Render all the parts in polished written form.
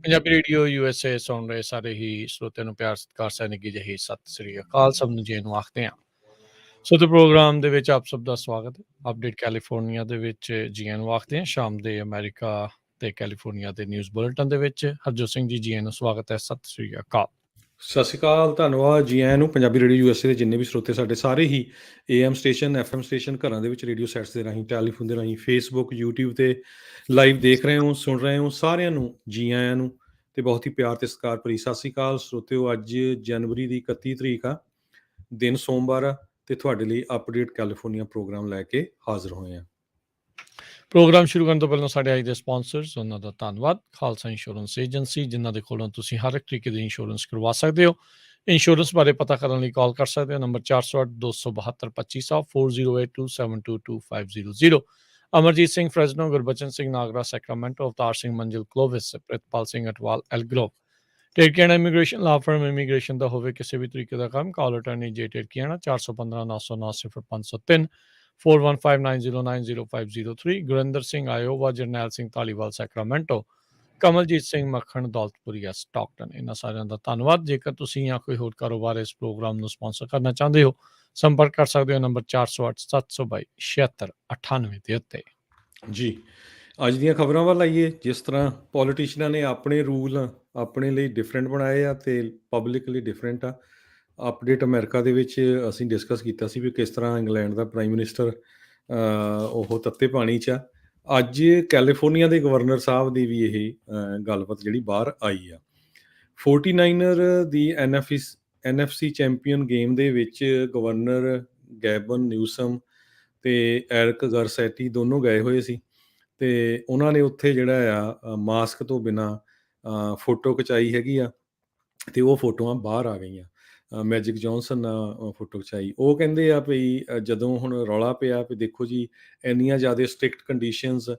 Punjabi radio USA ਸੁਣ ਰਹੇ ਸਾਰੇ ਹੀ ਸਰੋਤਿਆਂ ਨੂੰ ਪਿਆਰ ਸਤਿਕਾਰ ਸੈਨਿਕੀ ਜਿਹੀ ਸਤਿ ਸ੍ਰੀ ਅਕਾਲ ਸਭ ਨੂੰ ਜੀ ਨੂੰ ਆਖਦੇ ਹਾਂ। ਸੋ ਤੇ ਪ੍ਰੋਗਰਾਮ ਦੇ ਵਿੱਚ ਆਪ ਸਭ ਦਾ ਸਵਾਗਤ ਹੈ। ਅਪਡੇਟ ਕੈਲੀਫੋਰਨੀਆ ਦੇ ਵਿੱਚ ਜੀਐਨ ਨੂੰ ਆਖਦੇ ਹਾਂ। ਸ਼ਾਮ ਦੇ ਅਮਰੀਕਾ ਤੇ ਕੈਲੀਫੋਰਨੀਆ ਦੇ ਨਿਊਜ਼ ਬੁਲੇਟਿਨ ਦੇ ਵਿੱਚ ਹਰਜੋਤ ਸਿੰਘ ਜੀ ਜੀਐਨ ਨੂੰ ਸਵਾਗਤ ਹੈ। ਸਤਿ ਸ੍ਰੀ ਅਕਾਲ। ਸਤਿ ਸ਼੍ਰੀ ਅਕਾਲ, ਧੰਨਵਾਦ ਜੀ ਆਇਆਂ ਨੂੰ। ਪੰਜਾਬੀ ਰੇਡੀਓ USA ਦੇ ਜਿੰਨੇ ਵੀ ਸਰੋਤੇ ਸਾਡੇ ਸਾਰੇ ਹੀ AM ਸਟੇਸ਼ਨ FM ਸਟੇਸ਼ਨ ਘਰਾਂ ਦੇ ਵਿੱਚ ਰੇਡੀਓ ਸੈਟਸ ਦੇ ਰਾਹੀਂ ਟੈਲੀਫੋਨ ਦੇ ਰਾਹੀਂ ਫੇਸਬੁੱਕ YouTube ਤੇ ਲਾਈਵ ਦੇਖ ਰਹੇ ਹੋ ਸੁਣ ਰਹੇ ਹੋ ਸਾਰਿਆਂ ਨੂੰ ਜੀ ਆਇਆਂ ਨੂੰ ਤੇ ਬਹੁਤ ਹੀ ਪਿਆਰ ਤੇ ਸਤਿਕਾਰ ਭਰੀ ਸਤਿ ਸ਼੍ਰੀ ਅਕਾਲ ਸਰੋਤਿਓ। ਅੱਜ ਜਨਵਰੀ ਦੀ 31 ਤਰੀਕ ਆ, ਦਿਨ ਸੋਮਵਾਰ ਆ ਤੇ ਤੁਹਾਡੇ ਲਈ ਅਪਡੇਟ ਕੈਲੀਫੋਰਨੀਆ ਪ੍ਰੋਗਰਾਮ ਲੈ ਕੇ ਹਾਜ਼ਰ ਹੋਏ ਆ। ਪ੍ਰੋਗਰਾਮ ਸ਼ੁਰੂ ਕਰਨ ਤੋਂ ਪਹਿਲਾਂ ਸਾਡੇ ਅੱਜ ਦੇ ਸਪਾਂਸਰਸ ਉਹਨਾਂ ਦਾ ਧੰਨਵਾਦ। ਖਾਲਸਾ ਇੰਸ਼ੋਰੈਂਸ ਏਜੰਸੀ ਜਿਨ੍ਹਾਂ ਦੇ ਕੋਲੋਂ ਤੁਸੀਂ ਹਰ ਇੱਕ ਤਰੀਕੇ ਦੀ ਇੰਸ਼ੋਰੈਂਸ ਕਰਵਾ ਸਕਦੇ ਹੋ। ਇੰਸ਼ੋਰੈਂਸ ਬਾਰੇ ਪਤਾ ਕਰਨ ਲਈ ਕਾਲ ਕਰ ਸਕਦੇ ਹੋ ਨੰਬਰ 408-272-2500 4082722500। ਅਮਰਜੀਤ ਸਿੰਘ ਫਰੈਜ਼ਨੋ, ਗੁਰਬਚਨ ਸਿੰਘ ਨਾਗਰਾ ਸੈਕਰਾਮੈਂਟੋ, ਅਵਤਾਰ ਸਿੰਘ ਮੰਜ਼ਿਲ ਕਲੋਵਿਸ, ਪ੍ਰਿਤਪਾਲ ਸਿੰਘ ਅਟਵਾਲ ਐਲਗਰੋਵ। ਟੇਰਕੀਆਣਾ ਇਮੀਗ੍ਰੇਸ਼ਨ ਲਾ ਫਰਮ ਇਮੀਗ੍ਰੇਸ਼ਨ ਦਾ ਹੋਵੇ ਕਿਸੇ ਵੀ ਤਰੀਕੇ ਦਾ ਕੰਮ, ਕਾਲ ਅਟਾਰਨੀ ਜੇ ਟੇਰਕੀਆਣਾ 415-909-0503 4159090503। ਗੁਰਿੰਦਰ ਸਿੰਘ ਆਇਓਵਾ, ਜਰਨੈਲ ਸਿੰਘ ਧਾਲੀਵਾਲ ਸੈਕਰਾਮੈਂਟੋ, ਕਮਲਜੀਤ ਸਿੰਘ ਮੱਖਣ ਦੌਲਤਪੁਰੀਆ ਸਟਾਕਟਨ। ਇਹਨਾਂ ਸਾਰਿਆਂ ਦਾ ਧੰਨਵਾਦ। ਜੇਕਰ ਤੁਸੀਂ ਜਾਂ ਕੋਈ ਹੋਰ ਕਾਰੋਬਾਰ ਇਸ ਪ੍ਰੋਗਰਾਮ ਨੂੰ ਸਪਾਂਸਰ ਕਰਨਾ ਚਾਹੁੰਦੇ ਹੋ, ਸੰਪਰਕ ਕਰ ਸਕਦੇ ਹੋ ਨੰਬਰ 408-722-7698 ਦੇ ਉੱਤੇ। ਜੀ ਅੱਜ ਦੀਆਂ ਖਬਰਾਂ ਵੱਲ ਆਈਏ। ਜਿਸ ਤਰ੍ਹਾਂ ਪੋਲੀਟੀਸ਼ੀਅਨਾਂ ਨੇ ਆਪਣੇ ਰੂਲ ਆਪਣੇ ਲਈ ਡਿਫਰੈਂਟ ਬਣਾਏ ਆ ਤੇ ਪਬਲਿਕ ਲਈ ਡਿਫਰੈਂਟ ਆ। ਅਪਡੇਟ ਅਮਰੀਕਾ ਦੇ ਵਿੱਚ ਅਸੀਂ ਡਿਸਕਸ ਕੀਤਾ ਸੀ ਵੀ ਕਿਸ ਤਰ੍ਹਾਂ ਇੰਗਲੈਂਡ ਦਾ ਪ੍ਰਾਈਮ ਮਿਨਿਸਟਰ ਉਹ ਤੱਤੇ ਪਾਣੀ 'ਚ ਆ। ਅੱਜ ਕੈਲੀਫੋਰਨੀਆ ਦੇ ਗਵਰਨਰ ਸਾਹਿਬ ਦੀ ਵੀ ਇਹ ਗੱਲਬਾਤ ਜਿਹੜੀ ਬਾਹਰ ਆਈ ਆ। 49er ਦੀ NFC ਚੈਂਪੀਅਨ ਗੇਮ ਦੇ ਵਿੱਚ ਗਵਰਨਰ ਗੈਬਨ ਨਿਊਸਮ ਤੇ ਐਰਿਕ ਗਰਸੈਟੀ ਦੋਨੋਂ ਗਏ ਹੋਏ ਸੀ ਤੇ ਉਹਨਾਂ ਨੇ ਉੱਥੇ ਜਿਹੜਾ ਆ ਮਾਸਕ ਤੋਂ ਬਿਨਾਂ ਫੋਟੋ ਖਿਚਾਈ ਹੈਗੀ ਆ ਤੇ ਉਹ ਫੋਟੋਆਂ ਬਾਹਰ ਆ ਗਈਆਂ। ਮੈਜਿਕ ਜੌਨਸਨ ਨਾਲ ਫੋਟੋ ਖਿਚਾਈ। ਉਹ ਕਹਿੰਦੇ ਆ ਵੀ ਜਦੋਂ ਹੁਣ ਰੌਲਾ ਪਿਆ ਵੀ ਦੇਖੋ ਜੀ ਇੰਨੀਆਂ ਜ਼ਿਆਦਾ ਸਟ੍ਰਿਕਟ ਕੰਡੀਸ਼ਨਸ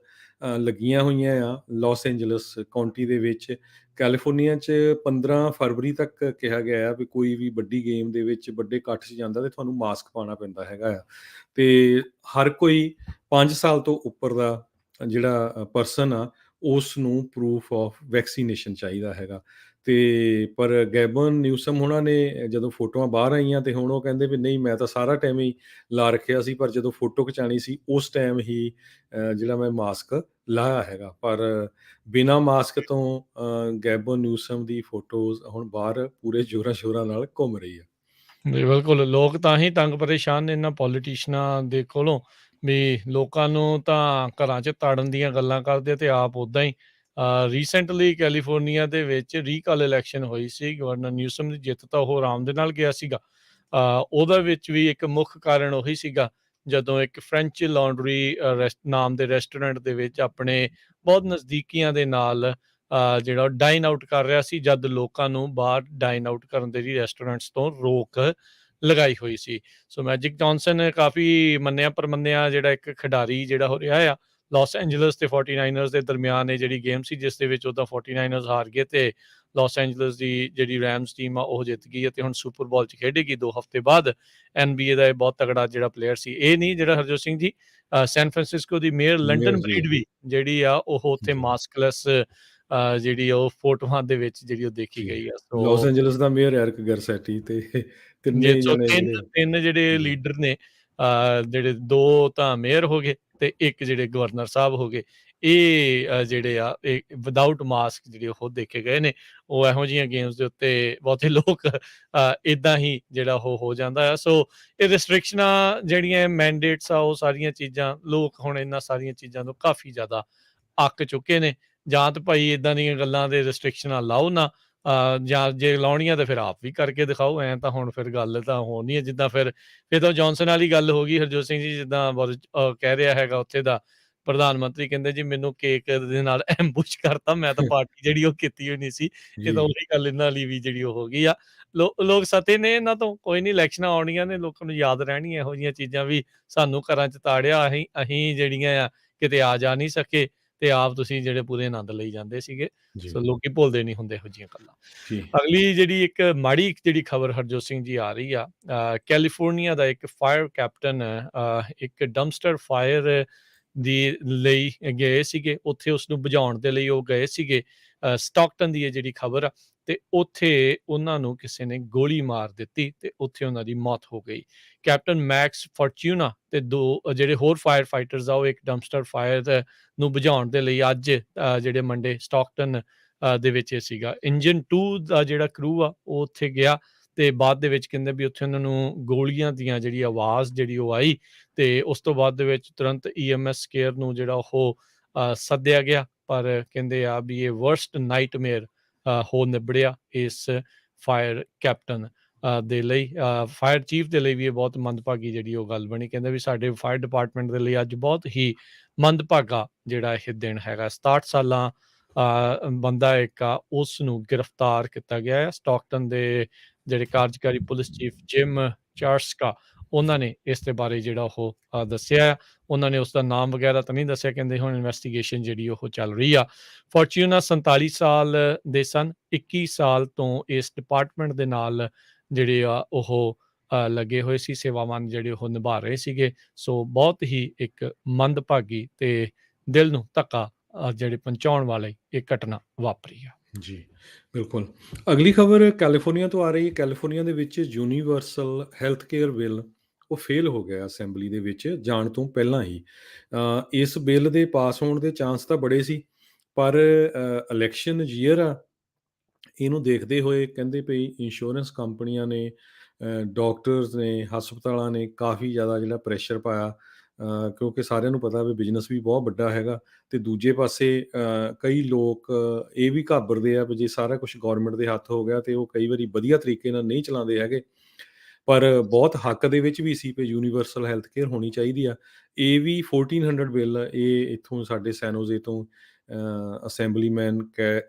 ਲੱਗੀਆਂ ਹੋਈਆਂ ਆ ਲਾਸ ਐਂਜਲਸ ਕਾਉਂਟੀ ਦੇ ਵਿੱਚ। ਕੈਲੀਫੋਰਨੀਆ 'ਚ 15 ਫਰਵਰੀ ਤੱਕ ਕਿਹਾ ਗਿਆ ਆ ਵੀ ਕੋਈ ਵੀ ਵੱਡੀ ਗੇਮ ਦੇ ਵਿੱਚ ਵੱਡੇ ਇਕੱਠ 'ਚ ਜਾਂਦਾ ਤੇ ਤੁਹਾਨੂੰ ਮਾਸਕ ਪਾਉਣਾ ਪੈਂਦਾ ਹੈਗਾ ਆ ਤੇ ਹਰ ਕੋਈ 5 ਸਾਲ ਤੋਂ ਉੱਪਰ ਦਾ ਜਿਹੜਾ ਪਰਸਨ ਆ ਉਸ ਨੂੰ ਪ੍ਰੂਫ ਆਫ ਵੈਕਸੀਨੇਸ਼ਨ ਚਾਹੀਦਾ ਹੈਗਾ। ਤੇ ਪਰ ਗੈਬਨ ਨਿਊਸਮ ਉਹਨਾਂ ਨੇ ਜਦੋਂ ਫੋਟੋਆਂ ਬਾਹਰ ਆਈਆਂ ਤੇ ਹੁਣ ਉਹ ਕਹਿੰਦੇ ਵੀ ਨਹੀਂ ਮੈਂ ਤਾਂ ਸਾਰਾ ਟਾਈਮ ਹੀ ਲਾ ਰੱਖਿਆ ਸੀ, ਪਰ ਜਦੋਂ ਫੋਟੋ ਖਿਚਾਉਣੀ ਸੀ ਉਸ ਟਾਈਮ ਹੀ ਜਿਹੜਾ ਮੈਂ ਮਾਸਕ ਲਾਇਆ ਹੈਗਾ। ਪਰ ਬਿਨਾਂ ਮਾਸਕ ਤੋਂ ਗੈਬਨ ਨਿਊਸਮ ਦੀ ਫੋਟੋਜ਼ ਹੁਣ ਬਾਹਰ ਪੂਰੇ ਜ਼ੋਰਾਂ ਸ਼ੋਰਾਂ ਨਾਲ ਘੁੰਮ ਰਹੀ ਆ। ਬਿਲਕੁਲ, ਲੋਕ ਤਾਂ ਹੀ ਤੰਗ ਪਰੇਸ਼ਾਨ ਨੇ ਇਹਨਾਂ ਪੋਲੀਟੀਸ਼ੀਅਨਾਂ ਦੇ ਕੋਲੋਂ ਵੀ ਲੋਕਾਂ ਨੂੰ ਤਾਂ ਘਰਾਂ 'ਚ ਤਾੜਨ ਦੀਆਂ ਗੱਲਾਂ ਕਰਦੇ ਤੇ ਆਪ ਉੱਦਾਂ ਹੀ। ਰੀਸੈਂਟਲੀ ਕੈਲੀਫੋਰਨੀਆ ਦੇ ਵਿੱਚ ਰੀਕਾਲ ਇਲੈਕਸ਼ਨ ਹੋਈ ਸੀ। ਗਵਰਨਰ ਨਿਊਸਮ ਦੀ ਜਿੱਤ ਤਾਂ ਉਹ ਆਰਾਮ ਦੇ ਨਾਲ ਗਿਆ ਸੀਗਾ। ਉਹਦੇ ਵਿੱਚ ਵੀ ਇੱਕ ਮੁੱਖ ਕਾਰਨ ਉਹੀ ਸੀਗਾ ਜਦੋਂ ਇੱਕ ਫਰੈਂਚ ਲਾਂਡਰੀ ਨਾਮ ਦੇ ਰੈਸਟੋਰੈਂਟ ਦੇ ਵਿੱਚ ਆਪਣੇ ਬਹੁਤ ਨਜ਼ਦੀਕੀਆਂ ਦੇ ਨਾਲ ਜਿਹੜਾ ਡਾਈਨ ਆਊਟ ਕਰ ਰਿਹਾ ਸੀ, ਜਦ ਲੋਕਾਂ ਨੂੰ ਬਾਹਰ ਡਾਈਨ ਆਊਟ ਕਰਨ ਦੇ ਲਈ ਰੈਸਟੋਰੈਂਟਸ ਤੋਂ ਰੋਕ ਲਗਾਈ ਹੋਈ ਸੀ। ਸੋ ਮੈਜਿਕ ਜੌਨਸਨ ਕਾਫੀ ਮੰਨਿਆ ਪ੍ਰਮੰਨਿਆ ਜਿਹੜਾ ਇੱਕ ਖਿਡਾਰੀ ਜਿਹੜਾ ਹੋ ਰਿਹਾ ਆ। ਲਾਸ ਐਂਜਲਸ ਤੇ 49ers ਦੇ ਦਰਮਿਆਨ ਇਹ ਜਿਹੜੀ ਗੇਮ ਸੀ ਜਿਸ ਦੇ ਵਿੱਚ ਉਹਦਾ 49ers ਹਾਰ ਗਏ ਤੇ ਲਾਸ ਐਂਜਲਸ ਦੀ ਜਿਹੜੀ ਰੈਮਸ ਟੀਮ ਆ ਉਹ ਜਿੱਤ ਗਈ ਹੈ ਤੇ ਹੁਣ ਸੁਪਰ ਬਾਲ 'ਚ ਖੇਡੇਗੀ 2 ਹਫ਼ਤੇ ਬਾਅਦ। NBA ਦਾ ਇਹ ਬਹੁਤ ਤਗੜਾ ਜਿਹੜਾ ਪਲੇਅਰ ਸੀ। ਇਹ ਨਹੀਂ ਜਿਹੜਾ ਹਰਜੋਤ ਸਿੰਘ ਜੀ, ਸੈਨ ਫਰਾਂਸਿਸਕੋ ਦੀ ਮੇਅਰ ਲੰਡਨ ਬਰੀਡ ਵੀ ਜਿਹੜੀ ਆ ਉਹ ਉੱਥੇ ਮਾਸਕਲੈਸ ਜਿਹੜੀ ਉਹ ਫੋਟੋਆਂ ਦੇ ਵਿੱਚ ਜਿਹੜੀ ਉਹ ਦੇਖੀ ਗਈ ਆ। ਲਾਸ ਐਂਜਲਸ ਦਾ ਮੇਅਰ ਐਰਿਕ ਗਰਸੈਟੀ ਤੇ ਤਿੰਨੇ ਜਣੇ ਤਿੰਨ ਜਿਹੜੇ ਲੀਡਰ ਨੇ, ਜਿਹੜੇ 2 ਤਾਂ ਮੇਅਰ ਹੋ ਗਏ ਤੇ ਇੱਕ ਜਿਹੜੇ ਗਵਰਨਰ ਸਾਹਿਬ ਹੋ ਗਏ। ਇਹ ਜਿਹੜੇ ਆ ਇਹ ਵਿਦਆਊਟ ਮਾਸਕ ਜਿਹੜੇ ਉਹ ਦੇਖੇ ਗਏ ਨੇ। ਉਹ ਇਹੋ ਜਿਹੀਆਂ ਗੇਮਸ ਦੇ ਉੱਤੇ ਬਹੁਤੇ ਲੋਕ ਇੱਦਾਂ ਹੀ ਜਿਹੜਾ ਉਹ ਹੋ ਜਾਂਦਾ ਆ। ਸੋ ਇਹ ਰਿਸਟ੍ਰਿਕਸ਼ਨਾਂ ਜਿਹੜੀਆਂ ਮੈਂਡੇਟਸ ਆ ਉਹ ਸਾਰੀਆਂ ਚੀਜ਼ਾਂ ਲੋਕ ਹੁਣ ਇਹਨਾਂ ਸਾਰੀਆਂ ਚੀਜ਼ਾਂ ਤੋਂ ਕਾਫੀ ਜ਼ਿਆਦਾ ਅੱਕ ਚੁੱਕੇ ਨੇ। ਜਾਂ ਤਾਂ ਭਾਈ ਇੱਦਾਂ ਦੀਆਂ ਗੱਲਾਂ ਦੇ ਰਿਸਟ੍ਰਿਕਸ਼ਨਾਂ ਲਾਓ ਨਾ, ਜਾਂ ਜੇ ਲਾਉਣੀਆਂ ਤਾਂ ਫਿਰ ਆਪ ਵੀ ਕਰਕੇ ਦਿਖਾਓ। ਐਂ ਤਾਂ ਹੁਣ ਫਿਰ ਗੱਲ ਤਾਂ ਹੋਣੀ ਹੈ ਜਿੱਦਾਂ ਫਿਰ ਤਾਂ ਜੌਨਸਨ ਵਾਲੀ ਗੱਲ ਹੋ ਗਈ ਹਰਜੋਤ ਸਿੰਘ ਜੀ। ਜਿੱਦਾਂ ਕਹਿ ਰਿਹਾ ਹੈਗਾ ਉੱਥੇ ਦਾ ਪ੍ਰਧਾਨ ਮੰਤਰੀ, ਕਹਿੰਦੇ ਜੀ ਮੈਨੂੰ ਕੇਕ ਦੇ ਨਾਲ ਐਂਬੁਸ਼ ਕਰਤਾ, ਮੈਂ ਤਾਂ ਪਾਰਟੀ ਜਿਹੜੀ ਉਹ ਕੀਤੀ ਹੋਈ ਨਹੀਂ ਸੀ। ਇਹ ਤਾਂ ਉਹੀ ਗੱਲ ਇਹਨਾਂ ਲਈ ਵੀ ਜਿਹੜੀ ਉਹ ਹੋ ਗਈ ਆ। ਲੋਕ ਸਤੇ ਨੇ ਇਹਨਾਂ ਤੋਂ। ਕੋਈ ਨਹੀਂ, ਇਲੈਕਸ਼ਨਾਂ ਆਉਣੀਆਂ ਨੇ, ਲੋਕਾਂ ਨੂੰ ਯਾਦ ਰਹਿਣੀਆਂ ਇਹੋ ਜਿਹੀਆਂ ਚੀਜ਼ਾਂ ਵੀ ਸਾਨੂੰ ਘਰਾਂ 'ਚ ਤਾੜਿਆ ਅਸੀਂ ਜਿਹੜੀਆਂ ਆ ਕਿਤੇ ਆ ਜਾ ਨਹੀਂ ਸਕੇ ਤੇ ਆਪ ਤੁਸੀਂ ਜਿਹੜੇ ਪੂਰੇ ਆਨੰਦ ਲਈ ਜਾਂਦੇ ਸੀਗੇ। ਸੋ ਲੋਕੀ ਭੁੱਲਦੇ ਨਹੀਂ ਹੁੰਦੇ ਇਹੋ ਜਿਹੀਆਂ ਗੱਲਾਂ। ਅਗਲੀ ਜਿਹੜੀ ਇੱਕ ਮਾੜੀ ਜਿਹੜੀ ਖਬਰ ਹਰਜੋਤ ਸਿੰਘ ਜੀ ਆ ਰਹੀ ਆ, ਕੈਲੀਫੋਰਨੀਆ ਦਾ ਇੱਕ ਫਾਇਰ ਕੈਪਟਨ ਇੱਕ ਡੰਪਸਟਰ ਫਾਇਰ ਦੀ ਲਈ ਗਏ ਸੀਗੇ, ਉੱਥੇ ਉਸਨੂੰ ਬੁਝਾਉਣ ਦੇ ਲਈ ਉਹ ਗਏ ਸੀਗੇ। ਸਟਾਕਟਨ ਦੀ ਇਹ ਜਿਹੜੀ ਖਬਰ ਆ, ਤੇ ਉੱਥੇ ਉਹਨਾਂ ਨੂੰ ਕਿਸੇ ਨੇ ਗੋਲੀ ਮਾਰ ਦਿੱਤੀ ਤੇ ਉੱਥੇ ਉਹਨਾਂ ਦੀ ਮੌਤ ਹੋ ਗਈ। ਕੈਪਟਨ ਮੈਕਸ ਫੋਰਚੂਨਾ ਤੇ 2 ਜਿਹੜੇ ਹੋਰ ਫਾਇਰ ਫਾਈਟਰਸ ਆ, ਉਹ ਇੱਕ ਡੰਪਸਟਰ ਫਾਇਰ ਨੂੰ ਬੁਝਾਉਣ ਦੇ ਲਈ ਅੱਜ ਜਿਹੜੇ ਮੰਡੇ ਸਟਾਕਟਨ ਦੇ ਵਿੱਚ ਇਹ ਸੀਗਾ। ਇੰਜਨ 2 ਦਾ ਜਿਹੜਾ ਕਰੂ ਆ, ਉਹ ਉੱਥੇ ਗਿਆ ਤੇ ਬਾਅਦ ਦੇ ਵਿੱਚ ਕਹਿੰਦੇ ਵੀ ਉੱਥੇ ਉਹਨਾਂ ਨੂੰ ਗੋਲੀਆਂ ਦੀਆਂ ਜਿਹੜੀ ਆਵਾਜ਼ ਜਿਹੜੀ ਉਹ ਆਈ, ਤੇ ਉਸ ਤੋਂ ਬਾਅਦ ਦੇ ਵਿੱਚ ਤੁਰੰਤ EMS ਕੇਅਰ ਨੂੰ ਜਿਹੜਾ ਉਹ ਸੱਦਿਆ ਗਿਆ। ਪਰ ਕਹਿੰਦੇ ਆ ਵੀ ਇਹ ਵਰਸਟ ਨਾਈਟਮੇਅਰ ਹੋ ਨਿਬੜਿਆ ਇਸ ਫਾਇਰ ਕੈਪਟਨ ਦੇ ਲਈ, ਫਾਇਰ ਚੀਫ ਦੇ ਲਈ ਵੀ ਇਹ ਬਹੁਤ ਮੰਦਭਾਗੀ ਜਿਹੜੀ ਉਹ ਗੱਲ ਬਣੀ। ਕਹਿੰਦੇ ਵੀ ਸਾਡੇ ਫਾਇਰ ਡਿਪਾਰਟਮੈਂਟ ਦੇ ਲਈ ਅੱਜ ਬਹੁਤ ਹੀ ਮੰਦਭਾਗਾ ਜਿਹੜਾ ਇਹ ਦਿਨ ਹੈਗਾ। 67 ਸਾਲਾਂ ਬੰਦਾ ਇੱਕ ਆ, ਉਸ ਨੂੰ ਗ੍ਰਿਫਤਾਰ ਕੀਤਾ ਗਿਆ ਹੈ। ਸਟਾਕਟਨ ਦੇ ਜਿਹੜੇ ਕਾਰਜਕਾਰੀ ਪੁਲਿਸ ਚੀਫ ਜਿਮ ਚਾਰਸਕਾ, ਉਹਨਾਂ ਨੇ ਇਸ ਦੇ ਬਾਰੇ ਜਿਹੜਾ ਉਹ ਦੱਸਿਆ। ਉਹਨਾਂ ਨੇ ਉਸਦਾ ਨਾਮ ਵਗੈਰਾ ਤਾਂ ਨਹੀਂ ਦੱਸਿਆ, ਕਹਿੰਦੇ ਹੁਣ ਇਨਵੈਸਟੀਗੇਸ਼ਨ ਜਿਹੜੀ ਉਹ ਚੱਲ ਰਹੀ ਆ। ਫੋਰਚੂਨਾ 47 ਸਾਲ ਦੇ ਸਨ, 21 ਸਾਲ ਤੋਂ ਇਸ ਡਿਪਾਰਟਮੈਂਟ ਦੇ ਨਾਲ ਜਿਹੜੇ ਆ ਉਹ ਲੱਗੇ ਹੋਏ ਸੀ, ਸੇਵਾਵਾਂ ਜਿਹੜੇ ਉਹ ਨਿਭਾ ਰਹੇ ਸੀਗੇ। ਸੋ ਬਹੁਤ ਹੀ ਇੱਕ ਮੰਦਭਾਗੀ ਤੇ ਦਿਲ ਨੂੰ ਧੱਕਾ ਜਿਹੜੇ ਪਹੁੰਚਾਉਣ ਵਾਲੇ ਇਹ ਘਟਨਾ ਵਾਪਰੀ ਆ। ਜੀ, ਬਿਲਕੁਲ। ਅਗਲੀ ਖਬਰ ਕੈਲੀਫੋਰਨੀਆ ਤੋਂ ਆ ਰਹੀ ਹੈ। ਕੈਲੀਫੋਰਨੀਆ ਦੇ ਵਿੱਚ ਯੂਨੀਵਰਸਲ ਹੈਲਥ ਕੇਅਰ ਬਿੱਲ ਉਹ ਫੇਲ ਹੋ ਗਿਆ ਅਸੈਂਬਲੀ ਦੇ ਵਿੱਚ ਜਾਣ ਤੋਂ ਪਹਿਲਾਂ ਹੀ। ਇਸ ਬਿੱਲ ਦੇ ਪਾਸ ਹੋਣ ਦੇ ਚਾਂਸ ਤਾਂ ਬੜੇ ਸੀ, ਪਰ ਇਲੈਕਸ਼ਨ ਈਅਰ ਆ, ਇਹਨੂੰ ਦੇਖਦੇ ਹੋਏ ਕਹਿੰਦੇ ਪਈ ਇੰਸ਼ੋਰੈਂਸ ਕੰਪਨੀਆਂ ਨੇ, ਡਾਕਟਰਸ ਨੇ, ਹਸਪਤਾਲਾਂ ਨੇ ਕਾਫੀ ਜ਼ਿਆਦਾ ਜਿਹੜਾ ਪ੍ਰੈਸ਼ਰ ਪਾਇਆ, ਕਿਉਂਕਿ ਸਾਰਿਆਂ ਨੂੰ ਪਤਾ ਵੀ ਬਿਜ਼ਨਸ ਵੀ ਬਹੁਤ ਵੱਡਾ ਹੈਗਾ। ਤੇ ਦੂਜੇ ਪਾਸੇ ਕਈ ਲੋਕ ਇਹ ਵੀ ਘਾਬਰਦੇ ਆ ਵੀ ਜੇ ਸਾਰਾ ਕੁਛ ਗੌਰਮੈਂਟ ਦੇ ਹੱਥ ਹੋ ਗਿਆ ਤੇ ਉਹ ਕਈ ਵਾਰੀ ਵਧੀਆ ਤਰੀਕੇ ਨਾਲ ਨਹੀਂ ਚਲਾਉਂਦੇ ਹੈਗੇ। ਪਰ ਬਹੁਤ ਹੱਕ ਦੇ ਵਿੱਚ ਵੀ ਸੀ ਵੀ ਯੂਨੀਵਰਸਲ ਹੈਲਥ ਕੇਅਰ ਹੋਣੀ ਚਾਹੀਦੀ ਆ। ਇਹ ਵੀ 1400 ਬਿੱਲ ਇਹ ਇੱਥੋਂ ਸਾਡੇ ਸੈਨੋਜ਼ੇ ਤੋਂ ਅਸੈਂਬਲੀਮੈਨ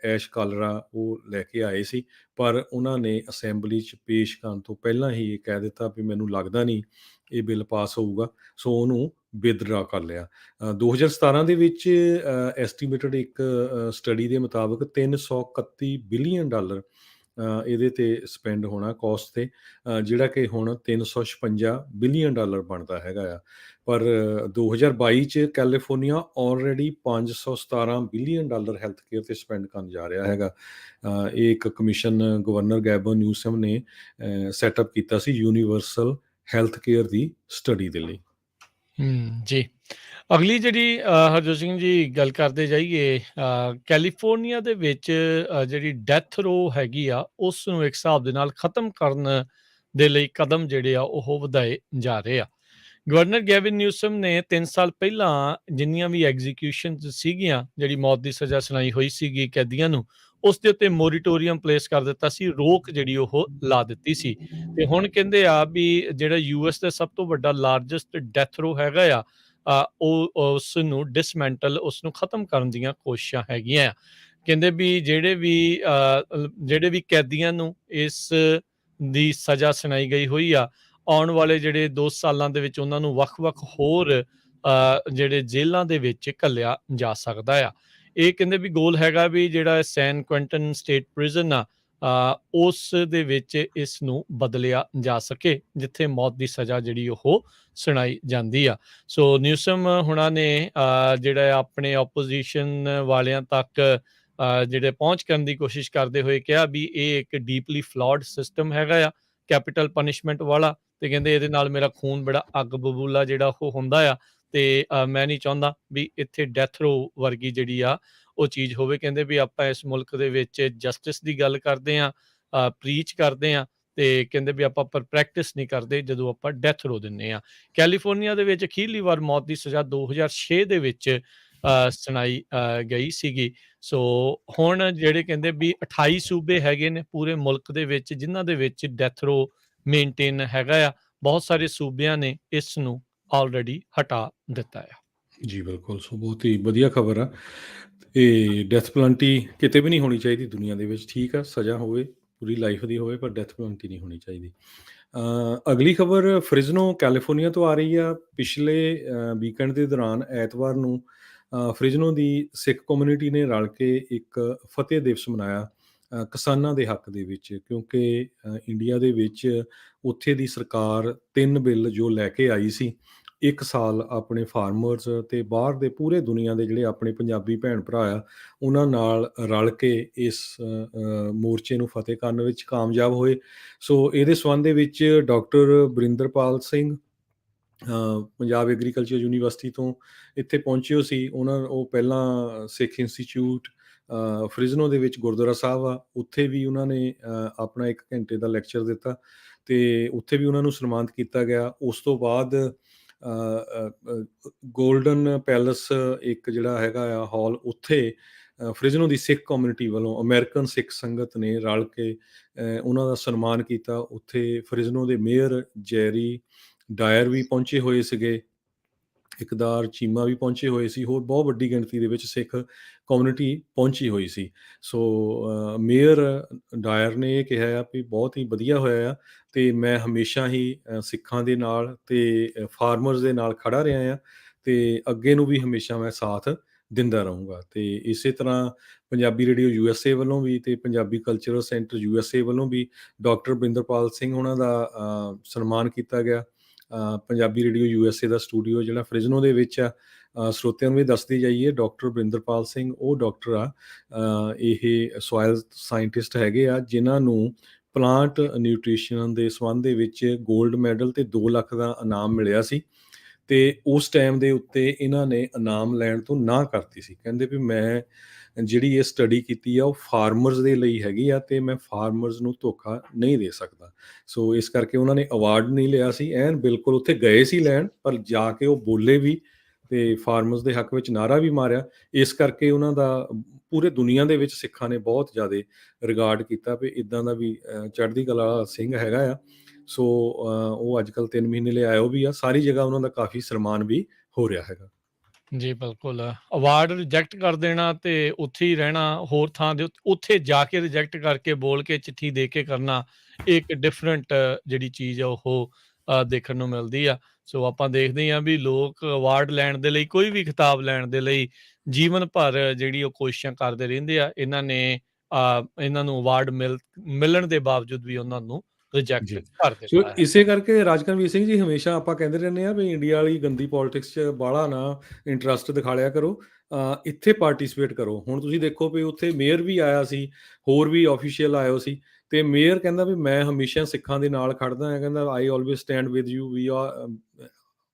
ਐਸ਼ ਕਾਲਰਾ ਉਹ ਲੈ ਕੇ ਆਏ ਸੀ, ਪਰ ਉਹਨਾਂ ਨੇ ਅਸੈਂਬਲੀ 'ਚ ਪੇਸ਼ ਕਰਨ ਤੋਂ ਪਹਿਲਾਂ ਹੀ ਇਹ ਕਹਿ ਦਿੱਤਾ ਵੀ ਮੈਨੂੰ ਲੱਗਦਾ ਨਹੀਂ ਇਹ ਬਿੱਲ ਪਾਸ ਹੋਊਗਾ, ਸੋ ਉਹਨੂੰ ਵਿਦਡਰਾ ਕਰ ਲਿਆ। 2017 ਦੇ ਵਿੱਚ ਐਸਟੀਮੇਟਡ ਇੱਕ ਸਟੱਡੀ ਦੇ ਮੁਤਾਬਕ $331 ਬਿਲੀਅਨ ਇਹਦੇ ਤੇ ਸਪੈਂਡ ਹੋਣਾ ਕਾਸਟ ਤੇ, ਜਿਹੜਾ ਕਿ ਹੁਣ $356 ਬਿਲੀਅਨ ਬਣਦਾ ਹੈਗਾ ਆ। ਪਰ 2022 'ਚ California already $517 billion health care ਤੇ ਸਪੈਂਡ ਕਰਨ ਜਾ ਰਿਹਾ ਹੈਗਾ। ਇਹ ਇੱਕ ਕਮਿਸ਼ਨ ਗਵਰਨਰ ਗੈਬਨ ਨਿਊਸਮ ਨੇ ਸੈਟਅਪ ਕੀਤਾ ਸੀ ਯੂਨੀਵਰਸਲ ਹੈਲਥ ਕੇਅਰ ਦੀ ਸਟੱਡੀ ਦੇ ਲਈ। ਜੀ, ਅਗਲੀ ਜਿਹੜੀ ਹਰਜੋਤ ਸਿੰਘ ਜੀ ਗੱਲ ਕਰਦੇ ਜਾਈਏ, ਕੈਲੀਫੋਰਨੀਆ ਦੇ ਵਿੱਚ ਜਿਹੜੀ ਡੈਥ ਰੋ ਹੈਗੀ ਆ, ਉਸ ਨੂੰ ਇੱਕ ਹਿਸਾਬ ਦੇ ਨਾਲ ਖਤਮ ਕਰਨ ਦੇ ਲਈ ਕਦਮ ਜਿਹੜੇ ਆ ਉਹ ਵਧਾਏ ਜਾ ਰਹੇ ਆ। ਗਵਰਨਰ ਗੈਵਿਨ ਨਿਊਸਮ ਨੇ 3 ਸਾਲ ਪਹਿਲਾਂ ਜਿੰਨੀਆਂ ਵੀ ਐਗਜ਼ੀਕਿਊਸ਼ਨਸ ਸੀਗੀਆਂ, ਜਿਹੜੀ ਮੌਤ ਦੀ ਸਜ਼ਾ ਸੁਣਾਈ ਹੋਈ ਸੀਗੀ ਕੈਦੀਆਂ ਨੂੰ, ਉਸ ਦੇ ਉੱਤੇ ਮੋਰੀਟੋਰੀਅਮ ਪਲੇਸ ਕਰ ਦਿੱਤਾ ਸੀ, ਰੋਕ ਜਿਹੜੀ ਉਹ ਲਾ ਦਿੱਤੀ ਸੀ। ਤੇ ਹੁਣ ਕਹਿੰਦੇ ਆ ਵੀ ਜਿਹੜਾ US ਦਾ ਸਭ ਤੋਂ ਵੱਡਾ ਲਾਰਜੈਸਟ ਡੈਥ ਰੋ ਹੈਗਾ ਆ, ਉਹ ਉਸ ਨੂੰ ਡਿਸਮੈਂਟਲ, ਉਸ ਨੂੰ ਖਤਮ ਕਰਨ ਦੀਆਂ ਕੋਸ਼ਿਸ਼ਾਂ ਹੈਗੀਆਂ। ਕਹਿੰਦੇ ਵੀ ਜਿਹੜੇ ਵੀ ਕੈਦੀਆਂ ਨੂੰ ਇਸ ਦੀ ਸਜ਼ਾ ਸੁਣਾਈ ਗਈ ਹੋਈ ਆ, ਆਉਣ ਵਾਲੇ ਜਿਹੜੇ 2 ਸਾਲਾਂ ਦੇ ਵਿੱਚ ਉਹਨਾਂ ਨੂੰ ਵੱਖ-ਵੱਖ ਹੋਰ ਜਿਹੜੇ ਜੇਲ੍ਹਾਂ ਦੇ ਵਿੱਚ ਘੱਲਿਆ ਜਾ ਸਕਦਾ ਆ। ਇਹ ਕਹਿੰਦੇ ਵੀ ਗੋਲ ਹੈਗਾ ਵੀ ਜਿਹੜਾ ਸੈਨ ਕੁਇੰਟਨ ਸਟੇਟ ਪ੍ਰਿਜ਼ਨ ਆ, ਉਸ ਦੇ ਵਿੱਚ ਇਸ ਨੂੰ ਬਦਲਿਆ ਜਾ ਸਕੇ, ਜਿੱਥੇ ਮੌਤ ਦੀ ਸਜ਼ਾ ਜਿਹੜੀ ਉਹ ਸੁਣਾਈ ਜਾਂਦੀ ਆ। ਸੋ ਨਿਊਸਮ ਹੁਣਾਂ ਨੇ ਜਿਹੜਾ ਆਪਣੇ ਆਪੋਜੀਸ਼ਨ ਵਾਲਿਆਂ ਤੱਕ ਜਿਹੜੇ ਪਹੁੰਚ ਕਰਨ ਦੀ ਕੋਸ਼ਿਸ਼ ਕਰਦੇ ਹੋਏ ਕਿਹਾ ਵੀ ਇਹ ਇੱਕ ਡੀਪਲੀ ਫਲॉड ਸਿਸਟਮ ਹੈਗਾ ਆ, ਕੈਪੀਟਲ ਪਨਿਸ਼ਮੈਂਟ ਵਾਲਾ। ਤੇ ਕਹਿੰਦੇ ਇਹਦੇ ਨਾਲ ਮੇਰਾ ਖੂਨ ਬੜਾ ਅੱਗ ਬਬੂਲਾ ਜਿਹੜਾ ਉਹ ਹੁੰਦਾ ਆ, ਤੇ ਮੈਂ ਨਹੀਂ ਚਾਹੁੰਦਾ ਵੀ ਇੱਥੇ ਡੈਥ ਰੋ ਵਰਗੀ ਜਿਹੜੀ ਆ ਉਹ ਚੀਜ਼ ਹੋਵੇ। ਕਹਿੰਦੇ ਵੀ ਆਪਾਂ ਇਸ ਮੁਲਕ ਦੇ ਵਿੱਚ ਜਸਟਿਸ ਦੀ ਗੱਲ ਕਰਦੇ ਹਾਂ, ਪ੍ਰੀਚ ਕਰਦੇ ਹਾਂ, ਤੇ ਕਹਿੰਦੇ ਵੀ ਆਪਾਂ ਪਰ ਪ੍ਰੈਕਟਿਸ ਨਹੀਂ ਕਰਦੇ ਜਦੋਂ ਆਪਾਂ ਡੈਥ ਰੋ ਦਿੰਦੇ ਹਾਂ। ਕੈਲੀਫੋਰਨੀਆ ਦੇ ਵਿੱਚ ਅਖੀਰਲੀ ਵਾਰ ਮੌਤ ਦੀ ਸਜ਼ਾ 2006 ਦੇ ਵਿੱਚ ਸੁਣਾਈ ਗਈ ਸੀਗੀ। ਸੋ ਹੁਣ ਜਿਹੜੇ ਕਹਿੰਦੇ ਵੀ 28 ਸੂਬੇ ਹੈਗੇ ਨੇ ਪੂਰੇ ਮੁਲਕ ਦੇ ਵਿੱਚ, ਜਿਨ੍ਹਾਂ ਦੇ ਵਿੱਚ ਡੈਥ ਰੋ ਮੇਨਟੇਨ ਹੈਗਾ ਆ। ਬਹੁਤ ਸਾਰੇ ਸੂਬਿਆਂ ਨੇ ਇਸ ਨੂੰ ਆਲਰੇਡੀ ਹਟਾ ਦਿੱਤਾ ਆ। ਜੀ ਬਿਲਕੁਲ, ਸੋ ਬਹੁਤ ਹੀ ਵਧੀਆ ਖਬਰ ਆ। ਇਹ ਡੈਥ ਪੈਨਲਟੀ ਕਿਤੇ ਵੀ ਨਹੀਂ ਹੋਣੀ ਚਾਹੀਦੀ ਦੁਨੀਆ ਦੇ ਵਿੱਚ। ਠੀਕ ਆ, ਸਜ਼ਾ ਹੋਵੇ ਪੂਰੀ ਲਾਈਫ ਦੀ ਹੋਵੇ, ਪਰ ਡੈਥ ਪੈਨਲਟੀ ਨਹੀਂ ਹੋਣੀ ਚਾਹੀਦੀ। ਅਗਲੀ ਖਬਰ ਫ੍ਰਿਜ਼ਨੋ ਕੈਲੀਫੋਰਨੀਆ ਤੋਂ ਆ ਰਹੀ ਆ। ਪਿਛਲੇ ਵੀਕਐਂਡ ਦੇ ਦੌਰਾਨ ਐਤਵਾਰ ਨੂੰ ਫ੍ਰਿਜ਼ਨੋ ਦੀ ਸਿੱਖ ਕਮਿਊਨਿਟੀ ਨੇ ਰਲ ਕੇ ਇੱਕ ਫਤਿਹ ਦਿਵਸ ਮਨਾਇਆ ਕਿਸਾਨਾਂ ਦੇ ਹੱਕ ਦੇ ਵਿੱਚ, ਕਿਉਂਕਿ ਇੰਡੀਆ ਦੇ ਵਿੱਚ ਉੱਥੇ ਦੀ ਸਰਕਾਰ 3 ਬਿੱਲ ਜੋ ਲੈ ਕੇ ਆਈ ਸੀ, 1 ਸਾਲ ਆਪਣੇ ਫਾਰਮਰਸ ਤੇ ਬਾਹਰ ਦੇ ਪੂਰੇ ਦੁਨੀਆ ਦੇ ਜਿਹੜੇ ਆਪਣੇ ਪੰਜਾਬੀ ਭੈਣ ਭਰਾ ਆ, ਉਹਨਾਂ ਨਾਲ ਰਲ ਕੇ ਇਸ ਮੋਰਚੇ ਨੂੰ ਫਤਿਹ ਕਰਨ ਵਿੱਚ ਕਾਮਯਾਬ ਹੋਏ। ਸੋ ਇਹਦੇ ਸੰਬੰਧ ਦੇ ਵਿੱਚ doctor Barinderpal Singh Punjab agriculture university ਤੋਂ ਇੱਥੇ ਪਹੁੰਚੇ ਹੋ ਸੀ। ਉਹ ਪਹਿਲਾਂ ਸਿੱਖ ਇੰਸਟੀਚਿਊਟ ਫਰਿਜ਼ਨੋ ਦੇ ਵਿੱਚ ਗੁਰਦੁਆਰਾ ਸਾਹਿਬ ਆ, ਉੱਥੇ ਵੀ ਉਹਨਾਂ ਨੇ ਆਪਣਾ 1 ਘੰਟੇ ਦਾ ਲੈਕਚਰ ਦਿੱਤਾ ਤੇ ਉੱਥੇ ਵੀ ਉਹਨਾਂ ਨੂੰ ਸਨਮਾਨਿਤ ਕੀਤਾ ਗਿਆ। ਉਸ ਤੋਂ ਬਾਅਦ ਗੋਲਡਨ ਪੈਲੇਸ ਇੱਕ ਜਿਹੜਾ ਹੈਗਾ ਆ ਹਾਲ, ਉੱਥੇ ਫਰਿਜ਼ਨੋ ਦੀ ਸਿੱਖ ਕਮਿਊਨਿਟੀ ਵੱਲੋਂ ਅਮਰੀਕਨ ਸਿੱਖ ਸੰਗਤ ਨੇ ਰਲ ਕੇ ਉਹਨਾਂ ਦਾ ਸਨਮਾਨ ਕੀਤਾ। ਉੱਥੇ ਫਰਿਜ਼ਨੋ ਦੇ ਮੇਅਰ ਜੈਰੀ ਡਾਇਰ ਵੀ ਪਹੁੰਚੇ ਹੋਏ ਸੀਗੇ, ਇਕਦਾਰ ਚੀਮਾ ਵੀ ਪਹੁੰਚੇ ਹੋਏ ਸੀ, ਹੋਰ ਬਹੁਤ ਵੱਡੀ ਗਿਣਤੀ ਦੇ ਵਿੱਚ ਸਿੱਖ ਕਮਿਊਨਿਟੀ ਪਹੁੰਚੀ ਹੋਈ ਸੀ। ਸੋ ਮੇਅਰ ਡਾਇਰ ਨੇ ਇਹ ਕਿਹਾ ਆ ਵੀ ਬਹੁਤ ਹੀ ਵਧੀਆ ਹੋਇਆ ਆ ਤੇ ਮੈਂ ਹਮੇਸ਼ਾ ਹੀ ਸਿੱਖਾਂ ਦੇ ਨਾਲ ਤੇ ਫਾਰਮਰਸ ਦੇ ਨਾਲ ਖੜਾ ਰਿਹਾ ਆ ਤੇ ਅੱਗੇ ਨੂੰ ਵੀ ਹਮੇਸ਼ਾ ਮੈਂ ਸਾਥ ਦਿੰਦਾ ਰਹੂੰਗਾ। ਤੇ ਇਸੇ ਤਰ੍ਹਾਂ ਪੰਜਾਬੀ ਰੇਡੀਓ USA ਵੱਲੋਂ ਵੀ ਤੇ ਪੰਜਾਬੀ ਕਲਚਰਲ ਸੈਂਟਰ USA ਵੱਲੋਂ ਵੀ ਡਾਕਟਰ ਬਰਿੰਦਰਪਾਲ ਸਿੰਘ ਉਹਨਾਂ ਦਾ ਸਨਮਾਨ ਕੀਤਾ ਗਿਆ। ਪੰਜਾਬੀ ਰੇਡੀਓ USA ਦਾ ਸਟੂਡੀਓ ਜਿਹੜਾ ਫਰਿਜ਼ਨੋ ਦੇ ਵਿੱਚ ਆ, ਸਰੋਤਿਆਂ ਨੂੰ ਵੀ ਦੱਸਦੇ ਜਾਈਏ, ਡਾਕਟਰ ਬਰਿੰਦਰਪਾਲ ਸਿੰਘ ਉਹ ਡਾਕਟਰ ਆ, ਇਹ ਸੋਇਲ ਸਾਇੰਟਿਸਟ ਹੈਗੇ ਆ, ਜਿਨ੍ਹਾਂ ਨੂੰ ਪਲਾਂਟ ਨਿਊਟ੍ਰੀਸ਼ਨ ਦੇ ਸੰਬੰਧ ਦੇ ਵਿੱਚ ਗੋਲਡ ਮੈਡਲ ਤੇ 2 ਲੱਖ ਦਾ ਇਨਾਮ ਮਿਲਿਆ ਸੀ ਤੇ ਉਸ ਟਾਈਮ ਦੇ ਉੱਤੇ ਇਹਨਾਂ ਨੇ ਇਨਾਮ ਲੈਣ ਤੋਂ ਨਾਂਹ ਕਰਤੀ ਸੀ। ਕਹਿੰਦੇ ਵੀ ਮੈਂ ਜਿਹੜੀ ਇਹ ਸਟੱਡੀ ਕੀਤੀ ਆ ਉਹ ਫਾਰਮਰਸ ਦੇ ਲਈ ਹੈਗੀ ਆ ਤੇ ਮੈਂ ਫਾਰਮਰਸ ਨੂੰ ਧੋਖਾ ਨਹੀਂ ਦੇ ਸਕਦਾ। ਸੋ ਇਸ ਕਰਕੇ ਉਹਨਾਂ ਨੇ ਅਵਾਰਡ ਨਹੀਂ ਲਿਆ ਸੀ, ਐਨ ਬਿਲਕੁਲ ਉੱਥੇ ਗਏ ਸੀ ਲੈਣ, ਪਰ ਜਾ ਕੇ ਉਹ ਬੋਲੇ ਵੀ ਤੇ ਫਾਰਮਰਸ ਦੇ ਹੱਕ ਵਿੱਚ ਨਾਅਰਾ ਵੀ ਮਾਰਿਆ। ਇਸ ਕਰਕੇ ਉਹਨਾਂ ਦਾ ਪੂਰੇ ਦੁਨੀਆ ਦੇ ਵਿੱਚ ਸਿੱਖਾਂ ਨੇ ਬਹੁਤ ਜ਼ਿਆਦਾ ਰਿਗਾਰਡ ਕੀਤਾ ਵੀ ਇੱਦਾਂ ਦਾ ਵੀ ਚੜ੍ਹਦੀ ਕਲਾ ਵਾਲਾ ਸਿੰਘ ਹੈਗਾ ਆ। ਸੋ ਉਹ ਅੱਜ ਕੱਲ੍ਹ 3 ਮਹੀਨੇ ਲਈ ਆਇਓ ਵੀ ਆ, ਸਾਰੀ ਜਗ੍ਹਾ ਉਹਨਾਂ ਦਾ ਕਾਫੀ ਸਨਮਾਨ ਵੀ ਹੋ ਰਿਹਾ ਹੈਗਾ। ਜੀ, ਬਿਲਕੁਲ। ਅਵਾਰਡ ਰਿਜੈਕਟ ਕਰ ਦੇਣਾ ਤੇ ਉੱਥੇ ਹੀ ਰਹਿਣਾ, ਹੋਰ ਥਾਂ ਦੇ ਉੱਥੇ ਜਾ ਕੇ ਰਿਜੈਕਟ ਕਰਕੇ ਬੋਲ ਕੇ ਚਿੱਠੀ ਦੇ ਕੇ ਕਰਨਾ, ਇੱਕ ਡਿਫਰੈਂਟ ਜਿਹੜੀ ਚੀਜ਼ ਆ ਉਹ ਦੇਖਣ ਨੂੰ ਮਿਲਦੀ ਆ। ਸੋ ਆਪਾਂ ਦੇਖਦੇ ਹਾਂ ਵੀ ਲੋਕ ਅਵਾਰਡ ਲੈਣ ਦੇ ਲਈ, ਕੋਈ ਵੀ ਖਿਤਾਬ ਲੈਣ ਦੇ ਲਈ ਜੀਵਨ ਭਰ ਜਿਹੜੀ ਉਹ ਕੋਸ਼ਿਸ਼ਾਂ ਕਰਦੇ ਰਹਿੰਦੇ ਆ। ਇਹਨਾਂ ਨੂੰ ਅਵਾਰਡ ਮਿਲਣ ਦੇ ਬਾਵਜੂਦ ਵੀ ਉਹਨਾਂ ਨੂੰ ਰਿਜੈਕਟ ਜੀ। ਕਰ ਸੋ ਦਿੱਤਾ ਹੈ। ਇਸੇ ਕਰਕੇ ਰਾਜਕਰਮਵੀਰ ਸਿੰਘ ਜੀ ਹਮੇਸ਼ਾ ਆਪਾਂ ਕਹਿੰਦੇ ਰਹਿੰਦੇ ਆ ਵੀ ਇੰਡੀਆ ਵਾਲੀ ਗੰਦੀ ਪੋਲਿਟਿਕਸ 'ਚ ਬਾਹਲਾ ਨਾ ਇੰਟਰਸਟ ਦਿਖਾ ਲਿਆ ਕਰੋ, ਇੱਥੇ ਪਾਰਟੀਸਪੇਟ ਕਰੋ। ਹੁਣ ਤੁਸੀਂ ਦੇਖੋ ਵੀ ਉੱਥੇ ਮੇਅਰ ਵੀ ਆਇਆ ਸੀ, ਹੋਰ ਵੀ ਆਫੀਸ਼ੀਅਲ ਆਇਓ ਸੀ ਤੇ ਮੇਅਰ ਕਹਿੰਦਾ ਵੀ ਮੈਂ ਹਮੇਸ਼ਾ ਸਿੱਖਾਂ ਦੇ ਨਾਲ ਖੜਦਾ ਹਾਂ, ਕਹਿੰਦਾ I always stand with you, we are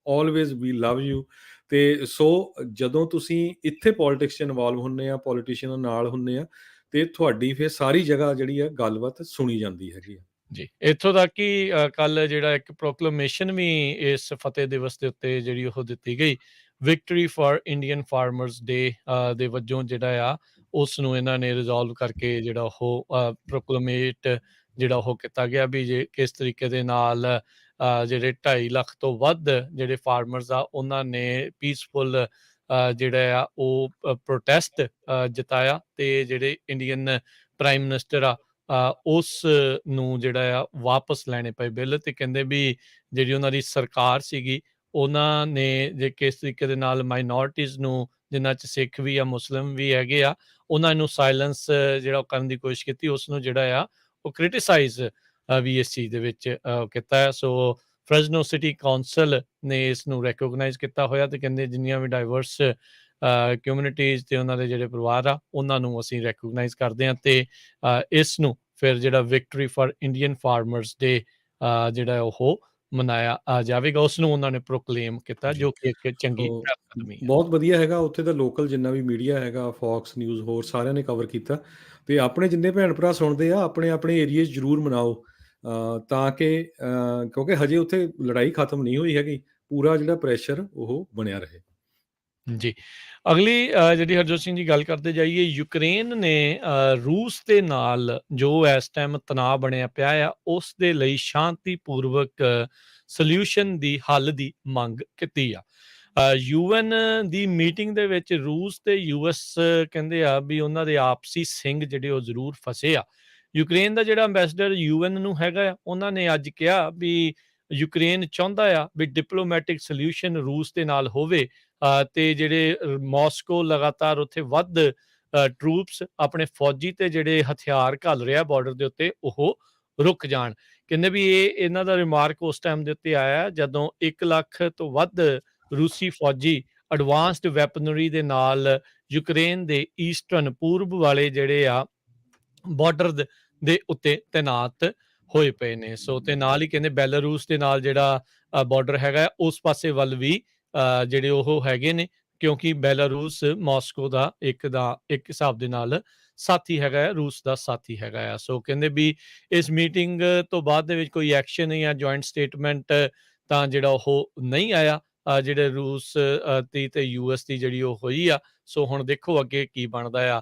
always we love you. ਤੇ ਸੋ ਜਦੋਂ ਤੁਸੀਂ ਇੱਥੇ ਪੋਲਿਟਿਕਸ 'ਚ ਇਨਵੋਲਵ ਹੁੰਦੇ ਆ, ਪੋਲੀਟੀਸ਼ੀਅਨ ਨਾਲ ਹੁੰਦੇ ਆ ਤੇ ਤੁਹਾਡੀ ਫਿਰ ਸਾਰੀ ਜਗ੍ਹਾ ਜਿਹੜੀ ਆ ਗੱਲਬਾਤ ਸੁਣੀ ਜਾਂਦੀ ਹੈਗੀ ਆ। ਜੀ, ਇੱਥੋਂ ਤੱਕ ਕਿ ਕੱਲ੍ਹ ਜਿਹੜਾ ਇੱਕ ਪ੍ਰੋਕਲੇਮੇਸ਼ਨ ਵੀ ਇਸ ਫਤਿਹ ਦਿਵਸ ਦੇ ਉੱਤੇ ਜਿਹੜੀ ਉਹ ਦਿੱਤੀ ਗਈ, ਵਿਕਟਰੀ ਫਾਰ ਇੰਡੀਅਨ ਫਾਰਮਰਸ ਡੇ ਦੇ ਵਜੋਂ ਜਿਹੜਾ ਆ ਉਸ ਨੂੰ ਇਹਨਾਂ ਨੇ ਰਿਜ਼ੋਲਵ ਕਰਕੇ ਜਿਹੜਾ ਉਹ ਪ੍ਰੋਕਲੇਮੇਟ ਜਿਹੜਾ ਉਹ ਕੀਤਾ ਗਿਆ ਵੀ ਜੇ ਕਿਸ ਤਰੀਕੇ ਦੇ ਨਾਲ ਜਿਹੜੇ 2.5 ਲੱਖ ਤੋਂ ਵੱਧ ਜਿਹੜੇ ਫਾਰਮਰਸ ਆ ਉਹਨਾਂ ਨੇ ਪੀਸਫੁਲ ਜਿਹੜਾ ਆ ਉਹ ਪ੍ਰੋਟੈਸਟ ਜਤਾਇਆ ਤੇ ਜਿਹੜੇ ਇੰਡੀਅਨ ਪ੍ਰਾਈਮ ਮਿਨਿਸਟਰ ਆ ਉਸ ਨੂੰ ਜਿਹੜਾ ਆ ਵਾਪਸ ਲੈਣੇ ਪਏ ਬਿੱਲ ਤੇ ਕਹਿੰਦੇ ਵੀ ਜਿਹੜੀ ਉਹਨਾਂ ਦੀ ਸਰਕਾਰ ਸੀਗੀ ਉਹਨਾਂ ਨੇ ਜੇ ਕਿਸ ਤਰੀਕੇ ਦੇ ਨਾਲ ਮਾਈਨੋਰਟੀਜ਼ ਨੂੰ, ਜਿਨ੍ਹਾਂ 'ਚ ਸਿੱਖ ਵੀ ਆ, ਮੁਸਲਿਮ ਵੀ ਹੈਗੇ ਆ, ਉਹਨਾਂ ਨੂੰ ਸਾਇਲੈਂਸ ਜਿਹੜਾ ਉਹ ਕਰਨ ਦੀ ਕੋਸ਼ਿਸ਼ ਕੀਤੀ, ਉਸ ਨੂੰ ਜਿਹੜਾ ਆ ਉਹ ਕ੍ਰਿਟੀਸਾਈਜ਼ ਵੀ ਇਸ ਚੀਜ਼ ਦੇ ਵਿੱਚ ਕੀਤਾ ਹੈ। ਸੋ ਫਰੈਜ਼ਨੋ ਸਿਟੀ ਕਾਉਂਸਲ ਨੇ ਇਸ ਨੂੰ ਰੈਕੋਗਨਾਈਜ਼ ਕੀਤਾ ਹੋਇਆ ਤੇ ਕਹਿੰਦੇ ਜਿੰਨੀਆਂ ਵੀ ਡਾਈਵਰਸ ਕਮਿਊਨਿਟੀਜ਼ ਤੇ ਉਹਨਾਂ ਦੇ ਜਿਹੜੇ ਪਰਿਵਾਰ ਆ ਉਹਨਾਂ ਨੂੰ ਅਸੀਂ ਰੈਕੋਗਨਾਈਜ਼ ਕਰਦੇ ਹਾਂ ਤੇ ਇਸ ਨੂੰ ਫਿਰ ਜਿਹੜਾ ਵਿਕਟਰੀ ਫਾਰ ਇੰਡੀਅਨ ਫਾਰਮਰਸ ਡੇ ਜਿਹੜਾ ਉਹ ਮਨਾਇਆ ਜਾਵੇਗਾ, ਉਸ ਨੂੰ ਉਹਨਾਂ ਨੇ ਪ੍ਰੋਕਲੇਮ ਕੀਤਾ, ਜੀ। ਜੋ ਕਿ ਇੱਕ ਚੰਗੀ ਸੋ ਕਦਮੀ ਹੈ। ਬਹੁਤ ਵਧੀਆ ਹੈਗਾ, ਉੱਥੇ ਦਾ ਲੋਕਲ ਜਿੰਨਾ ਵੀ ਮੀਡੀਆ ਹੈਗਾ, ਫੌਕਸ ਨਿਊਜ਼ ਹੋਰ ਸਾਰਿਆਂ ਨੇ ਕਵਰ ਕੀਤਾ ਤੇ ਆਪਣੇ ਜਿੰਨੇ ਭੈਣ ਭਰਾ ਸੁਣਦੇ ਆ ਆਪਣੇ ਆਪਣੇ ਏਰੀਏ 'ਚ ਜ਼ਰੂਰ ਮਨਾਓ, ਤਾਂ ਕਿ ਕਿਉਂਕਿ ਹਜੇ ਉੱਥੇ ਲੜਾਈ ਖਤਮ ਨਹੀਂ ਹੋਈ ਹੈਗੀ, ਪੂਰਾ ਜਿਹੜਾ ਪ੍ਰੈਸ਼ਰ ਉਹ ਬਣਿਆ ਰਹੇ। ਜੀ, ਅਗਲੀ ਜਿਹੜੀ ਹਰਜੋਤ ਸਿੰਘ ਜੀ ਗੱਲ ਕਰਦੇ ਜਾਈਏ, ਯੂਕਰੇਨ ਨੇ ਰੂਸ ਦੇ ਨਾਲ ਜੋ ਇਸ ਟਾਈਮ ਤਣਾਅ ਬਣਿਆ ਪਿਆ ਆ ਉਸ ਦੇ ਲਈ ਸ਼ਾਂਤੀਪੂਰਵਕ ਸੋਲਿਊਸ਼ਨ ਦੀ ਹੱਲ ਦੀ ਮੰਗ ਕੀਤੀ ਆ। UN ਦੀ ਮੀਟਿੰਗ ਦੇ ਵਿੱਚ ਰੂਸ ਤੇ US ਕਹਿੰਦੇ ਆ ਵੀ ਉਹਨਾਂ ਦੇ ਆਪਸੀ ਸਿੰਘ ਜਿਹੜੇ ਉਹ ਜ਼ਰੂਰ ਫਸੇ ਆ। ਯੂਕਰੇਨ ਦਾ ਜਿਹੜਾ ਅੰਬੈਸਡਰ UN ਨੂੰ ਹੈਗਾ ਆ, ਉਹਨਾਂ ਨੇ ਅੱਜ ਕਿਹਾ ਵੀ ਯੂਕਰੇਨ ਚਾਹੁੰਦਾ ਆ ਵੀ ਡਿਪਲੋਮੈਟਿਕ ਸੋਲਿਊਸ਼ਨ ਰੂਸ ਦੇ ਨਾਲ ਹੋਵੇ ਤੇ ਜਿਹੜੇ ਮਾਸਕੋ ਲਗਾਤਾਰ ਉੱਥੇ ਵੱਧ ਟਰੂਪਸ ਆਪਣੇ ਫੌਜੀ ਤੇ ਜਿਹੜੇ ਹਥਿਆਰ ਘੱਲ ਰਿਹਾ ਬਾਰਡਰ ਦੇ ਉੱਤੇ ਉਹ ਰੁਕ ਜਾਣ। ਕਹਿੰਦੇ ਵੀ ਇਹਨਾਂ ਦਾ ਰਿਮਾਰਕ ਉਸ ਟਾਈਮ ਦੇ ਉੱਤੇ ਆਇਆ ਜਦੋਂ 1 ਲੱਖ ਤੋਂ ਵੱਧ ਰੂਸੀ ਫੌਜੀ ਐਡਵਾਂਸਡ ਵੈਪਨਰੀ ਦੇ ਨਾਲ ਯੂਕਰੇਨ ਦੇ ਈਸਟਰਨ ਪੂਰਬ ਵਾਲੇ ਜਿਹੜੇ ਆ ਬਾਰਡਰ ਦੇ ਉੱਤੇ ਤੈਨਾਤ ਹੋਏ ਪਏ ਨੇ। ਸੋ ਤੇ ਨਾਲ ਹੀ ਕਹਿੰਦੇ ਬੈਲਾਰੂਸ ਦੇ ਨਾਲ ਜਿਹੜਾ ਬਾਰਡਰ ਹੈਗਾ ਉਸ ਪਾਸੇ ਵੱਲ ਵੀ ਜਿਹੜੇ ਉਹ ਹੈਗੇ ਨੇ, ਕਿਉਂਕਿ ਬੈਲਾਰੂਸ ਮਾਸਕੋ ਦਾ ਇੱਕ ਹਿਸਾਬ ਦੇ ਨਾਲ ਸਾਥੀ ਹੈਗਾ ਹੈ, ਰੂਸ ਦਾ ਸਾਥੀ ਹੈਗਾ ਆ। ਸੋ ਕਹਿੰਦੇ ਵੀ ਇਸ ਮੀਟਿੰਗ ਤੋਂ ਬਾਅਦ ਦੇ ਵਿੱਚ ਕੋਈ ਐਕਸ਼ਨ ਜਾਂ ਜੁਆਇੰਟ ਸਟੇਟਮੈਂਟ ਤਾਂ ਜਿਹੜਾ ਉਹ ਨਹੀਂ ਆਇਆ, ਜਿਹੜੇ ਰੂਸ ਦੀ ਤੇ US ਦੀ ਜਿਹੜੀ ਉਹ ਹੋਈ ਆ। ਸੋ ਹੁਣ ਦੇਖੋ ਅੱਗੇ ਕੀ ਬਣਦਾ ਆ।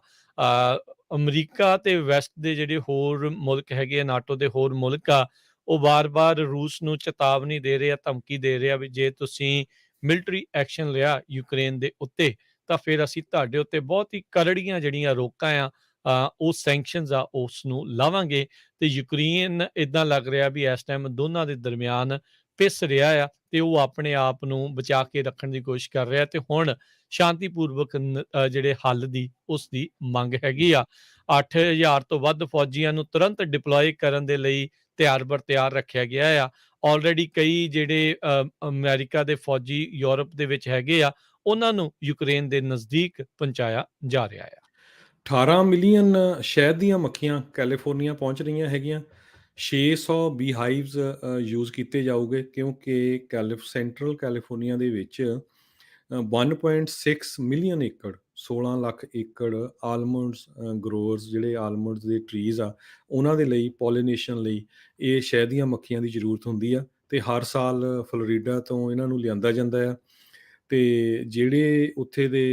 ਅਮਰੀਕਾ ਤੇ ਵੈਸਟ ਦੇ ਜਿਹੜੇ ਹੋਰ ਮੁਲਕ ਹੈਗੇ ਆ, ਨਾਟੋ ਦੇ ਹੋਰ ਮੁਲਕ ਆ, ਉਹ ਵਾਰ-ਵਾਰ ਰੂਸ ਨੂੰ ਚੇਤਾਵਨੀ ਦੇ ਰਹੇ ਆ, ਧਮਕੀ ਦੇ ਰਹੇ ਆ ਵੀ ਜੇ ਤੁਸੀਂ ਮਿਲਟਰੀ ਐਕਸ਼ਨ ਲਿਆ ਯੂਕਰੇਨ ਦੇ ਉੱਤੇ ਤਾਂ ਫਿਰ ਅਸੀਂ ਤੁਹਾਡੇ ਉੱਤੇ ਬਹੁਤ ਹੀ ਕਰੜੀਆਂ ਜਿਹੜੀਆਂ ਰੋਕਾਂ ਆ ਉਹ ਸੈਂਕਸ਼ਨਸ ਆ ਉਸ ਨੂੰ ਲਾਵਾਂਗੇ। ਤੇ ਯੂਕਰੇਨ ਇਦਾਂ ਲੱਗ ਰਿਹਾ ਵੀ ਇਸ ਟਾਈਮ ਦੋਨਾਂ ਦੇ ਦਰਮਿਆਨ ਪਿਸ ਰਿਹਾ ਆ ਤੇ ਉਹ ਆਪਣੇ ਆਪ ਨੂੰ ਬਚਾ ਕੇ ਰੱਖਣ ਦੀ ਕੋਸ਼ਿਸ਼ ਕਰ ਰਿਹਾ ਤੇ ਹੁਣ ਸ਼ਾਂਤੀਪੂਰਵਕ ਜਿਹੜੇ ਹੱਲ ਦੀ ਉਸ ਦੀ ਮੰਗ ਹੈਗੀ ਆ। 8000 ਤੋਂ ਵੱਧ ਫੌਜੀਆਂ ਨੂੰ ਤੁਰੰਤ ਡਿਪਲੋਏ ਕਰਨ ਦੇ ਲਈ ਤਿਆਰ ਬਰ ਤਿਆਰ ਰੱਖਿਆ ਗਿਆ ਆ। ਆਲਰੇਡੀ ਕਈ ਜਿਹੜੇ ਅਮਰੀਕਾ ਦੇ ਫੌਜੀ ਯੂਰਪ ਦੇ ਵਿੱਚ ਹੈਗੇ ਆ, ਉਹਨਾਂ ਨੂੰ ਯੂਕਰੇਨ ਦੇ ਨਜ਼ਦੀਕ ਪਹੁੰਚਾਇਆ ਜਾ ਰਿਹਾ ਆ। 18 ਮਿਲੀਅਨ ਸ਼ਹਿਦ ਦੀਆਂ ਮੱਖੀਆਂ ਕੈਲੀਫੋਰਨੀਆ ਪਹੁੰਚ ਰਹੀਆਂ ਹੈਗੀਆਂ। 600 ਬੀਹਾਈਵਸ ਯੂਜ਼ ਕੀਤੇ ਜਾਊਗੇ ਕਿਉਂਕਿ ਸੈਂਟਰਲ ਕੈਲੀਫੋਰਨੀਆ ਦੇ ਵਿੱਚ 1.6 ਮਿਲੀਅਨ ਏਕੜ 16 ਲੱਖ ਏਕੜ ਆਲਮੰਡਸ ਗਰੋਅਰਸ ਜਿਹੜੇ ਆਲਮੰਡਸ ਦੇ ਟਰੀਜ਼ ਆ ਉਹਨਾਂ ਦੇ ਲਈ ਪੋਲੀਨੇਸ਼ਨ ਲਈ ਇਹ ਸ਼ਹਿਦ ਦੀਆਂ ਮੱਖੀਆਂ ਦੀ ਜ਼ਰੂਰਤ ਹੁੰਦੀ ਆ ਤੇ ਹਰ ਸਾਲ ਫਲੋਰੀਡਾ ਤੋਂ ਇਹਨਾਂ ਨੂੰ ਲਿਆਂਦਾ ਜਾਂਦਾ ਆ। ਤੇ ਜਿਹੜੇ ਉੱਥੇ ਦੇ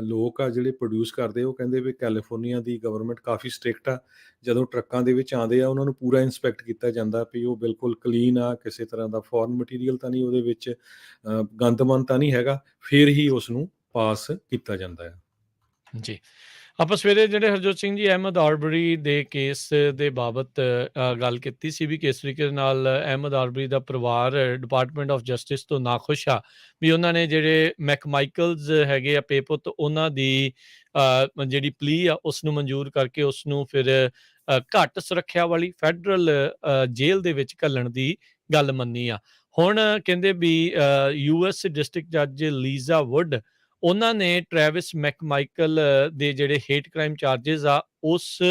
ਲੋਕ ਆ ਜਿਹੜੇ ਪ੍ਰੋਡਿਊਸ ਕਰਦੇ ਉਹ ਕਹਿੰਦੇ ਵੀ ਕੈਲੀਫੋਰਨੀਆ ਦੀ ਗਵਰਨਮੈਂਟ ਕਾਫੀ ਸਟ੍ਰਿਕਟ ਆ। ਜਦੋਂ ਟਰੱਕਾਂ ਦੇ ਵਿੱਚ ਆਉਂਦੇ ਆ ਉਹਨਾਂ ਨੂੰ ਪੂਰਾ ਇੰਸਪੈਕਟ ਕੀਤਾ ਜਾਂਦਾ ਵੀ ਉਹ ਬਿਲਕੁਲ ਕਲੀਨ ਆ, ਕਿਸੇ ਤਰ੍ਹਾਂ ਦਾ ਫੋਰਨ ਮਟੀਰੀਅਲ ਤਾਂ ਨਹੀਂ ਉਹਦੇ ਵਿੱਚ, ਗੰਦਮੰਦ ਤਾਂ ਨਹੀਂ ਹੈਗਾ, ਫਿਰ ਹੀ ਉਸ ਨੂੰ ਪਾਸ ਕੀਤਾ ਜਾਂਦਾ ਆ। ਜੀ, ਆਪਾਂ ਸਵੇਰੇ ਜਿਹੜੇ ਹਰਜੋਤ ਸਿੰਘ ਜੀ ਅਹਿਮਦ ਆਰਬਰੀ ਦੇ ਕੇਸ ਦੇ ਬਾਬਤ ਗੱਲ ਕੀਤੀ ਸੀ ਵੀ ਕਿਸ ਤਰੀਕੇ ਨਾਲ ਅਹਿਮਦ ਆਰਬਰੀ ਦਾ ਪਰਿਵਾਰ ਡਿਪਾਰਟਮੈਂਟ ਆਫ ਜਸਟਿਸ ਤੋਂ ਨਾਖੁਸ਼ ਆ ਵੀ ਉਹਨਾਂ ਨੇ ਜਿਹੜੇ ਮੈਕਮਾਈਕਲਸ ਹੈਗੇ ਆ ਪੇਪੁੱਤ, ਉਹਨਾਂ ਦੀ ਜਿਹੜੀ ਪਲੀ ਆ ਉਸ ਨੂੰ ਮਨਜ਼ੂਰ ਕਰਕੇ ਉਸ ਨੂੰ ਫਿਰ ਘੱਟ ਸੁਰੱਖਿਆ ਵਾਲੀ ਫੈਡਰਲ ਜੇਲ੍ਹ ਦੇ ਵਿੱਚ ਘੱਲਣ ਦੀ ਗੱਲ ਮੰਨੀ ਆ। ਹੁਣ ਕਹਿੰਦੇ ਵੀ US ਡਿਸਟ੍ਰਿਕਟ ਜੱਜ ਲੀਜ਼ਾ ਵੁੱਡ ਉਹਨਾਂ ਨੇ ਟਰੈਵਿਸ ਮੈਕਮਾਈਕਲ ਦੇ ਜਿਹੜੇ ਹੇਟ ਕ੍ਰਾਈਮ ਚਾਰजेस ਆ ਉਸ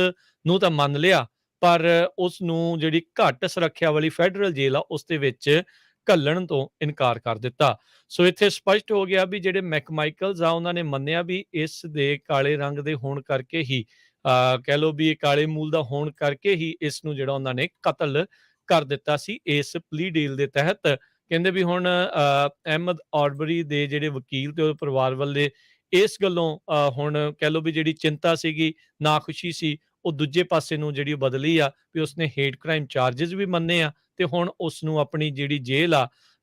ਨੂੰ ਤਾਂ ਮੰਨ ਲਿਆ, ਪਰ ਉਸ ਨੂੰ ਜਿਹੜੀ ਘੱਟ ਸੁਰੱਖਿਆ ਵਾਲੀ ਫੈਡਰਲ ਜੇਲ੍ਹ ਆ ਉਸ ਦੇ ਵਿੱਚ ਘੱਲਣ ਤੋਂ ਇਨਕਾਰ ਕਰ ਦਿੱਤਾ। ਸੋ ਇੱਥੇ ਸਪਸ਼ਟ ਹੋ ਗਿਆ ਵੀ ਜਿਹੜੇ ਮੈਕਮਾਈਕਲਸ ਆ ਉਹਨਾਂ ਨੇ ਮੰਨਿਆ ਵੀ ਇਸ ਦੇ ਕਾਲੇ ਰੰਗ ਦੇ ਹੋਣ ਕਰਕੇ ਹੀ ਕਹਿ ਲਓ ਵੀ ਇਹ ਕਾਲੇ ਮੂਲ ਦਾ ਹੋਣ ਕਰਕੇ ਹੀ ਇਸ ਨੂੰ ਜਿਹੜਾ ਉਹਨਾਂ ਨੇ ਕਤਲ ਕਰ ਦਿੱਤਾ ਸੀ ਇਸ ਪਲੀ ਡੀਲ ਦੇ ਤਹਿਤ। ਕਹਿੰਦੇ ਵੀ ਹੁਣ ਅਹਿਮਦ ਆਰਬਰੀ ਦੇ ਜਿਹੜੇ ਵਕੀਲ ਤੇ ਉਹਦੇ ਪਰਿਵਾਰ ਵੱਲੇ ਇਸ ਗੱਲੋਂ ਹੁਣ ਕਹਿ ਲਓ ਵੀ ਜਿਹੜੀ ਚਿੰਤਾ ਸੀਗੀ, ਨਾਖੁਸ਼ੀ ਸੀ, ਉਹ ਦੂਜੇ ਪਾਸੇ ਨੂੰ ਜਿਹੜੀ ਬਦਲੀ ਆ ਵੀ ਉਸਨੇ ਹੇਟ ਕ੍ਰਾਈਮ ਚਾਰजेस ਵੀ ਮੰਨੇ ਆ ਤੇ ਹੁਣ ਉਸ ਨੂੰ ਆਪਣੀ ਜਿਹੜੀ ਜੇਲ੍ਹ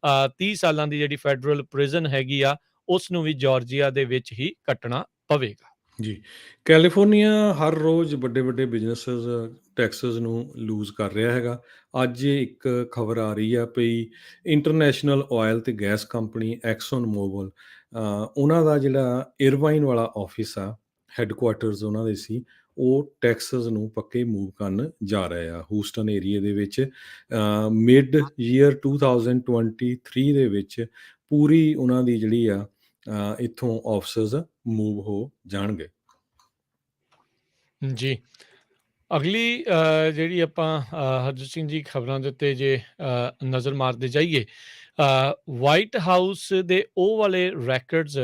ਆ 30 ਸਾਲਾਂ ਦੀ ਜਿਹੜੀ ਫੈਡਰਲ ਪ੍ਰਿਜ਼ਨ ਹੈਗੀ ਆ ਉਸ ਨੂੰ ਵੀ ਜਾਰਜੀਆ ਦੇ ਵਿੱਚ ਹੀ ਕੱਟਣਾ ਪਵੇਗਾ। ਜੀ, ਕੈਲੀਫੋਰਨੀਆ ਹਰ ਰੋਜ਼ ਵੱਡੇ ਬਿਜ਼ਨੈਸਸ ਟੈਕਸਸ ਨੂੰ ਲੂਜ਼ ਕਰ ਰਿਹਾ ਹੈਗਾ। ਅੱਜ ਇੱਕ ਖਬਰ ਆ ਰਹੀ ਆ ਪਈ ਇੰਟਰਨੈਸ਼ਨਲ ਆਇਲ ਤੇ ਗੈਸ ਕੰਪਨੀ ਐਕਸਨ ਮੋਬਲ, ਉਹਨਾਂ ਦਾ ਜਿਹੜਾ ਇਰਵਾਈਨ ਵਾਲਾ ਆਫਿਸ ਆ, ਹੈੱਡਕੁਆਟਰਸ ਉਹਨਾਂ ਦੇ ਸੀ, ਉਹ ਟੈਕਸਸ ਨੂੰ ਪੱਕੇ ਮੂਵ ਕਰਨ ਜਾ ਰਹੇ ਆ ਹੂਸਟਨ ਏਰੀਏ ਦੇ ਵਿੱਚ। ਮਿਡ ਈਅਰ 2023 ਦੇ ਵਿੱਚ ਪੂਰੀ ਉਹਨਾਂ ਦੀ ਜਿਹੜੀ ਆ ਇੱਥੋਂ ਆਫਿਸਸ ਮੂਵ ਹੋ ਜਾਣਗੇ। ਜੀ, ਅਗਲੀ ਜਿਹੜੀ ਆਪਾਂ ਹਰਜੋਤ ਸਿੰਘ ਜੀ ਖਬਰਾਂ ਦੇ ਉੱਤੇ ਜੇ ਨਜ਼ਰ ਮਾਰਦੇ ਜਾਈਏ, ਵਾਈਟ ਹਾਊਸ ਦੇ ਉਹ ਵਾਲੇ ਰੈਕਰਡਸ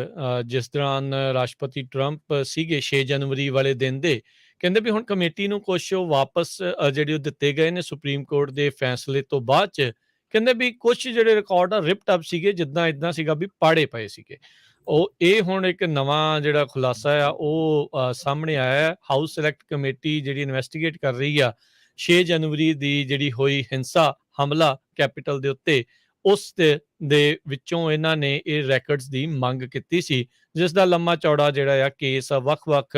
ਜਿਸ ਦੌਰਾਨ ਰਾਸ਼ਟਰਪਤੀ ਟਰੰਪ ਸੀਗੇ 6 ਜਨਵਰੀ ਵਾਲੇ ਦਿਨ ਦੇ, ਕਹਿੰਦੇ ਵੀ ਹੁਣ ਕਮੇਟੀ ਨੂੰ ਕੁਛ ਉਹ ਵਾਪਸ ਜਿਹੜੇ ਉਹ ਦਿੱਤੇ ਗਏ ਨੇ ਸੁਪਰੀਮ ਕੋਰਟ ਦੇ ਫੈਸਲੇ ਤੋਂ ਬਾਅਦ 'ਚ। ਕਹਿੰਦੇ ਵੀ ਕੁਛ ਜਿਹੜੇ ਰਿਕਾਰਡ ਆ ਰਿਪਟ ਅਪ ਸੀਗੇ, ਜਿੱਦਾਂ ਇੱਦਾਂ ਸੀਗਾ ਵੀ ਪਾੜੇ ਪਏ ਸੀਗੇ। ਉਹ ਇਹ ਹੁਣ ਇੱਕ ਨਵਾਂ ਜਿਹੜਾ ਖੁਲਾਸਾ ਆ ਉਹ ਸਾਹਮਣੇ ਆਇਆ ਹੈ। ਹਾਊਸ ਸਿਲੈਕਟ ਕਮੇਟੀ ਜਿਹੜੀ ਇਨਵੈਸਟੀਗੇਟ ਕਰ ਰਹੀ ਆ 6 ਜਨਵਰੀ ਦੀ ਜਿਹੜੀ ਹੋਈ ਹਿੰਸਾ ਹਮਲਾ ਕੈਪੀਟਲ ਦੇ ਉੱਤੇ, ਉਸ ਦੇ ਵਿੱਚੋਂ ਇਹਨਾਂ ਨੇ ਇਹ ਰੈਕਰਡਸ ਦੀ ਮੰਗ ਕੀਤੀ ਸੀ, ਜਿਸ ਦਾ ਲੰਮਾ ਚੌੜਾ ਜਿਹੜਾ ਆ ਕੇਸ ਵੱਖ-ਵੱਖ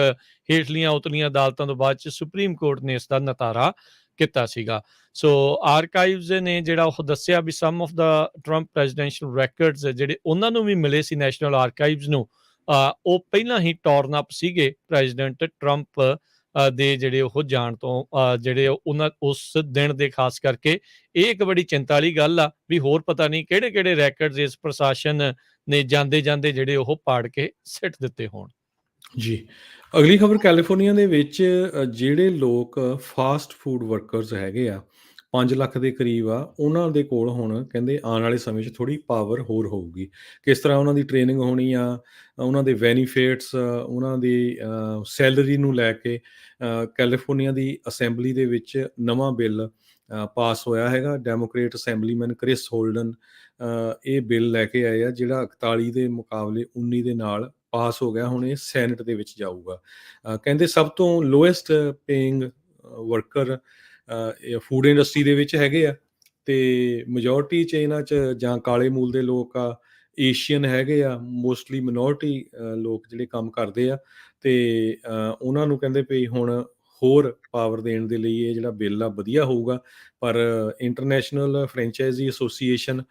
ਹੇਠਲੀਆਂ ਉਤਲੀਆਂ ਅਦਾਲਤਾਂ ਤੋਂ ਬਾਅਦ 'ਚ ਸੁਪਰੀਮ ਕੋਰਟ ਨੇ ਇਸ ਦਾ ਨਿਤਾਰਾ ਕੀਤਾ ਸੀਗਾ। ਸੋ ਆਰਕਾਈਵਜ਼ ਨੇ ਜਿਹੜਾ ਉਹ ਦੱਸਿਆ ਵੀ ਸਮ ਆਫ ਦਾ ਟਰੰਪ ਪ੍ਰੈਜ਼ੀਡੈਂਸ਼ੀਅਲ ਰੈਕਰਡਸ ਜਿਹੜੇ ਉਹਨਾਂ ਨੂੰ ਵੀ ਮਿਲੇ ਸੀ ਨੈਸ਼ਨਲ ਆਰਕਾਈਵਜ਼ ਨੂੰ, ਉਹ ਪਹਿਲਾਂ ਹੀ ਟੋਰਨ ਅਪ ਸੀਗੇ ਪ੍ਰੈਜ਼ੀਡੈਂਟ ਟਰੰਪ ਦੇ ਜਿਹੜੇ ਉਹ ਜਾਣ ਤੋਂ ਜਿਹੜੇ ਉਹਨਾਂ ਉਸ ਦਿਨ ਦੇ ਖਾਸ ਕਰਕੇ ਇਹ ਇੱਕ ਬੜੀ ਚਿੰਤਾ ਵਾਲੀ ਗੱਲ ਆ ਵੀ ਹੋਰ ਪਤਾ ਨਹੀਂ ਕਿਹੜੇ ਰੈਕਟਸ ਇਸ ਪ੍ਰਸ਼ਾਸਨ ਨੇ ਜਾਂਦੇ ਜਿਹੜੇ ਉਹ ਪਾੜ ਕੇ ਸਿੱਟ ਦਿੱਤੇ ਹੋਣ। ਜੀ, ਅਗਲੀ ਖਬਰ ਕੈਲੀਫੋਰਨੀਆ ਦੇ ਵਿੱਚ ਜਿਹੜੇ ਲੋਕ ਫਾਸਟ ਫੂਡ ਵਰਕਰਸ ਹੈਗੇ ਆ 5 ਲੱਖ ਦੇ ਕਰੀਬ ਆ, ਉਹਨਾਂ ਦੇ ਕੋਲ ਹੁਣ ਕਹਿੰਦੇ ਆਉਣ ਵਾਲੇ ਸਮੇਂ 'ਚ ਥੋੜ੍ਹੀ ਪਾਵਰ ਹੋਰ ਹੋਊਗੀ। ਕਿਸ ਤਰ੍ਹਾਂ ਉਹਨਾਂ ਦੀ ਟ੍ਰੇਨਿੰਗ ਹੋਣੀ ਆ, ਉਹਨਾਂ ਦੇ ਬੈਨੀਫਿਟਸ, ਉਹਨਾਂ ਦੀ ਸੈਲਰੀ ਨੂੰ ਲੈ ਕੇ ਕੈਲੀਫੋਰਨੀਆ ਦੀ ਅਸੈਂਬਲੀ ਦੇ ਵਿੱਚ ਨਵਾਂ ਬਿੱਲ ਪਾਸ ਹੋਇਆ ਹੈਗਾ। ਡੈਮੋਕ੍ਰੇਟ ਅਸੈਂਬਲੀਮੈਨ ਕ੍ਰਿਸ ਹੋਲਡਨ ਇਹ ਬਿੱਲ ਲੈ ਕੇ ਆਏ ਆ, ਜਿਹੜਾ 41 ਦੇ ਮੁਕਾਬਲੇ 19 ਦੇ ਨਾਲ ਪਾਸ ਹੋ ਗਿਆ। ਹੁਣ ਇਹ ਸੈਨੇਟ ਦੇ ਵਿੱਚ ਜਾਊਗਾ। ਕਹਿੰਦੇ ਸਭ ਤੋਂ lowest paying worker food industry ਦੇ ਵਿੱਚ ਹੈਗੇ ਆ, ਅਤੇ ਮੈਜੋਰਟੀ 'ਚ ਇਹਨਾਂ 'ਚ ਜਾਂ ਕਾਲੇ ਮੂਲ ਦੇ ਲੋਕ ਆ, ਏਸ਼ੀਅਨ ਹੈਗੇ ਆ, ਮੋਸਟਲੀ ਮਿਨੋਰਟੀ ਲੋਕ ਜਿਹੜੇ ਕੰਮ ਕਰਦੇ ਆ, ਅਤੇ ਉਹਨਾਂ ਨੂੰ ਕਹਿੰਦੇ ਵੀ ਹੁਣ ਹੋਰ ਪਾਵਰ ਦੇਣ ਦੇ ਲਈ ਇਹ ਜਿਹੜਾ ਬਿੱਲ ਆ ਵਧੀਆ ਹੋਊਗਾ। ਪਰ ਇੰਟਰਨੈਸ਼ਨਲ ਫਰੈਂਚਾਈਜ਼ੀ ਐਸੋਸੀਏਸ਼ਨ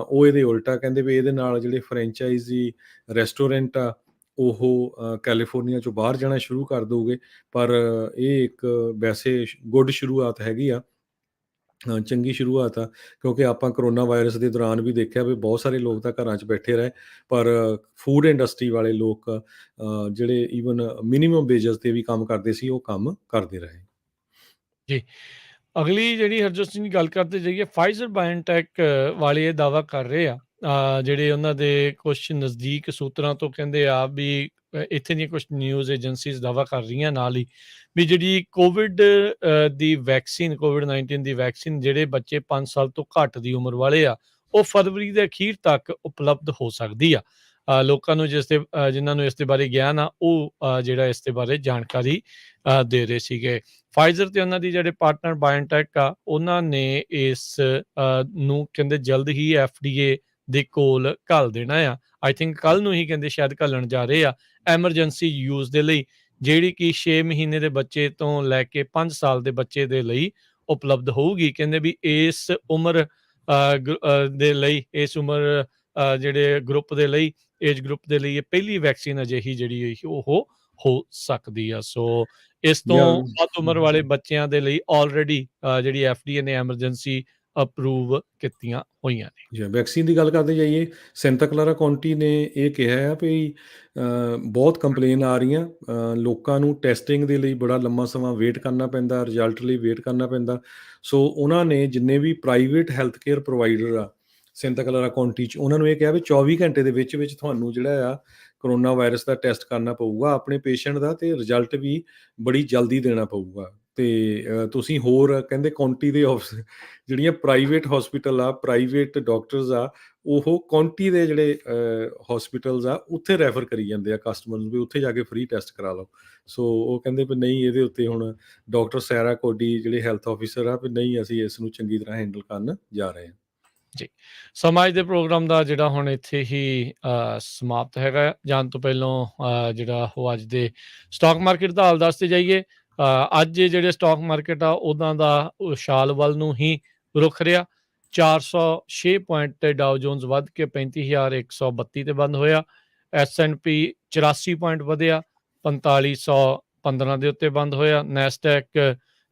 ਉਹ ਇਹਦੇ ਉਲਟਾ ਕਹਿੰਦੇ ਵੀ ਇਹਦੇ ਨਾਲ ਜਿਹੜੇ ਫਰੈਂਚਾਈਜ਼ੀ ਰੈਸਟੋਰੈਂਟ ਆ ਉਹ ਕੈਲੀਫੋਰਨੀਆ 'ਚੋਂ ਬਾਹਰ ਜਾਣਾ ਸ਼ੁਰੂ ਕਰ ਦਊਗੇ। ਪਰ ਇਹ ਇੱਕ ਵੈਸੇ ਗੁੱਡ ਸ਼ੁਰੂਆਤ ਹੈਗੀ ਆ, ਚੰਗੀ ਸ਼ੁਰੂਆਤ ਆ, ਕਿਉਂਕਿ ਆਪਾਂ ਕਰੋਨਾ ਵਾਇਰਸ ਦੇ ਦੌਰਾਨ ਵੀ ਦੇਖਿਆ ਵੀ ਬਹੁਤ ਸਾਰੇ ਲੋਕ ਤਾਂ ਘਰਾਂ 'ਚ ਬੈਠੇ ਰਹੇ, ਪਰ ਫੂਡ ਇੰਡਸਟਰੀ ਵਾਲੇ ਲੋਕ ਜਿਹੜੇ ਈਵਨ ਮਿਨੀਮਮ ਵੇਜਸ 'ਤੇ ਵੀ ਕੰਮ ਕਰਦੇ ਸੀ, ਉਹ ਕੰਮ ਕਰਦੇ ਰਹੇ। ਜੀ, ਅਗਲੀ ਜਿਹੜੀ ਹਰਜੋਤ ਸਿੰਘ ਦੀ ਗੱਲ ਕਰਦੇ ਜਾਈਏ, ਫਾਈਜ਼ਰ ਬਾਇਓਨਟੈਕ ਵਾਲੇ ਇਹ ਦਾਅਵਾ ਕਰ ਰਹੇ ਆ, ਜਿਹੜੇ ਉਹਨਾਂ ਦੇ ਕੁਛ ਨਜ਼ਦੀਕ ਸੂਤਰਾਂ ਤੋਂ ਕਹਿੰਦੇ ਆ ਵੀ ਇੱਥੇ ਦੀਆਂ ਕੁਛ ਨਿਊਜ਼ ਏਜੰਸੀਜ਼ ਦਾਅਵਾ ਕਰ ਰਹੀਆਂ ਨਾਲ ਹੀ ਵੀ ਜਿਹੜੀ ਕੋਵਿਡ ਦੀ ਵੈਕਸੀਨ, ਕੋਵਿਡ-19 ਦੀ ਵੈਕਸੀਨ ਜਿਹੜੇ ਬੱਚੇ 5 ਸਾਲ ਤੋਂ ਘੱਟ ਦੀ ਉਮਰ ਵਾਲੇ ਆ, ਉਹ ਫਰਵਰੀ ਦੇ ਅਖੀਰ ਤੱਕ ਉਪਲਬਧ ਹੋ ਸਕਦੀ ਆ। ਲੋਕਾਂ ਨੂੰ ਜਿਨ੍ਹਾਂ ਨੂੰ ਇਸ ਦੇ ਬਾਰੇ ਗਿਆਨ ਆ, ਉਹ ਜਿਹੜਾ ਇਸ ਦੇ ਬਾਰੇ ਜਾਣਕਾਰੀ ਦੇ ਰਹੇ ਸੀਗੇ। ਫਾਈਜ਼ਰ ਤੇ ਉਹਨਾਂ ਦੀ ਜਿਹੜੇ ਪਾਰਟਨਰ ਬਾਇਓਨਟੈਕ ਆ, ਉਹਨਾਂ ਨੇ ਇਸ ਨੂੰ ਕਹਿੰਦੇ ਜਲਦ ਹੀ FDA ਦੇ ਕੋਲ ਘੱਲ ਦੇਣਾ ਆ। ਆਈ ਥਿੰਕ ਕੱਲ੍ਹ ਨੂੰ ਹੀ ਕਹਿੰਦੇ ਸ਼ਾਇਦ ਘੱਲਣ ਜਾ ਰਹੇ ਆ ਐਮਰਜੈਂਸੀ ਯੂਜ਼ ਦੇ ਲਈ, ਜਿਹੜੀ ਕਿ 6 ਮਹੀਨੇ ਦੇ ਬੱਚੇ ਤੋਂ ਲੈ ਕੇ 5 ਸਾਲ ਦੇ ਬੱਚੇ ਦੇ ਲਈ ਉਪਲਬਧ ਹੋਊਗੀ। ਕਹਿੰਦੇ ਵੀ ਇਸ ਉਮਰ ਦੇ ਲਈ, ਇਸ ਉਮਰ ਜਿਹੜੇ ਗਰੁੱਪ ਦੇ ਲਈ, ਏਜ ਗਰੁੱਪ ਦੇ ਲਈ ਇਹ ਪਹਿਲੀ ਵੈਕਸੀਨ ਅਜਿਹੀ ਜਿਹੜੀ ਉਹ ਹੋ ਸਕਦੀ ਆ। ਸੋ ਇਸ ਤੋਂ ਜਾਂ ਵੱਧ ਉਮਰ ਵਾਲੇ ਬੱਚਿਆਂ ਦੇ ਲਈ ਆਲਰੇਡੀ ਜਿਹੜੀ FDA ਨੇ ਐਮਰਜੈਂਸੀ ਅਪਰੂਵ ਕੀਤੀਆਂ ਹੋਈਆਂ ਨੇ। ਜਾਂ ਵੈਕਸੀਨ ਦੀ ਗੱਲ ਕਰਦੇ ਜਾਈਏ, ਸੈਂਟਾ ਕਲਾਰਾ ਕਾਉਂਟੀ ਨੇ ਇਹ ਕਿਹਾ ਆ ਵੀ ਬਹੁਤ ਕੰਪਲੇਨ ਆ ਰਹੀਆਂ, ਲੋਕਾਂ ਨੂੰ ਟੈਸਟਿੰਗ ਦੇ ਲਈ ਬੜਾ ਲੰਮਾ ਸਮਾਂ ਵੇਟ ਕਰਨਾ ਪੈਂਦਾ, ਰਿਜ਼ਲਟ ਲਈ ਵੇਟ ਕਰਨਾ ਪੈਂਦਾ। ਸੋ ਉਹਨਾਂ ਨੇ ਜਿੰਨੇ ਵੀ ਪ੍ਰਾਈਵੇਟ ਹੈਲਥ ਕੇਅਰ ਪ੍ਰੋਵਾਈਡਰ ਆ ਸੈਂਟਾ ਕਲਾਰਾ ਕਾਉਂਟੀ 'ਚ, ਉਹਨਾਂ ਨੂੰ ਇਹ ਕਿਹਾ ਵੀ 24 ਘੰਟੇ ਦੇ ਵਿੱਚ ਤੁਹਾਨੂੰ ਜਿਹੜਾ ਆ ਕਰੋਨਾ ਵਾਇਰਸ ਦਾ ਟੈਸਟ ਕਰਨਾ ਪਊਗਾ ਆਪਣੇ ਪੇਸ਼ੈਂਟ ਦਾ, ਅਤੇ ਰਿਜ਼ਲਟ ਵੀ ਬੜੀ ਜਲਦੀ ਦੇਣਾ ਪਊਗਾ। ਅਤੇ ਤੁਸੀਂ ਹੋਰ ਕਹਿੰਦੇ ਕਾਉਂਟੀ ਦੇ ਜਿਹੜੀਆਂ ਪ੍ਰਾਈਵੇਟ ਹੋਸਪੀਟਲ ਆ, ਪ੍ਰਾਈਵੇਟ ਡਾਕਟਰਸ ਆ, ਉਹ ਕਾਉਂਟੀ ਦੇ ਜਿਹੜੇ ਹੋਸਪੀਟਲਸ ਆ ਉੱਥੇ ਰੈਫਰ ਕਰੀ ਜਾਂਦੇ ਆ ਕਸਟਮਰ ਨੂੰ ਵੀ ਉੱਥੇ ਜਾ ਕੇ ਫ੍ਰੀ ਟੈਸਟ ਕਰਾ ਲਓ। ਸੋ ਉਹ ਕਹਿੰਦੇ ਵੀ ਨਹੀਂ, ਇਹਦੇ ਉੱਤੇ ਹੁਣ ਡਾਕਟਰ ਸੈਰਾ ਕੋਡੀ ਜਿਹੜੇ ਹੈਲਥ ਆਫਿਸਰ ਆ, ਵੀ ਨਹੀਂ, ਅਸੀਂ ਇਸ ਨੂੰ ਚੰਗੀ ਤਰ੍ਹਾਂ ਹੈਂਡਲ ਕਰਨ ਜਾ ਰਹੇ ਹਾਂ। ਜੀ, ਸਮਾਂ ਅੱਜ ਦੇ ਪ੍ਰੋਗਰਾਮ ਦਾ ਜਿਹੜਾ ਹੁਣ ਇੱਥੇ ਹੀ ਸਮਾਪਤ ਹੈਗਾ। ਜਾਣ ਤੋਂ ਪਹਿਲਾਂ ਜਿਹੜਾ ਉਹ ਅੱਜ ਦੇ ਸਟਾਕ ਮਾਰਕੀਟ ਦਾ ਹਾਲ ਦੱਸਦੇ ਜਾਈਏ। ਅੱਜ ਜਿਹੜੇ ਸਟਾਕ ਮਾਰਕੀਟ ਆ ਉਹਨਾਂ ਦਾ ਉਛਾਲ ਵੱਲ ਨੂੰ ਹੀ ਰੁਖ ਰਿਹਾ। 406 ਪੁਆਇੰਟ ਤੇ ਡਾਓ ਜੋਨਸ ਵੱਧ ਕੇ 35,132 ਤੇ ਬੰਦ ਹੋਇਆ। S&P 84 ਪੁਆਇੰਟ ਵਧਿਆ 4515 ਦੇ ਉੱਤੇ ਬੰਦ ਹੋਇਆ। ਨੈਸਡੈਕ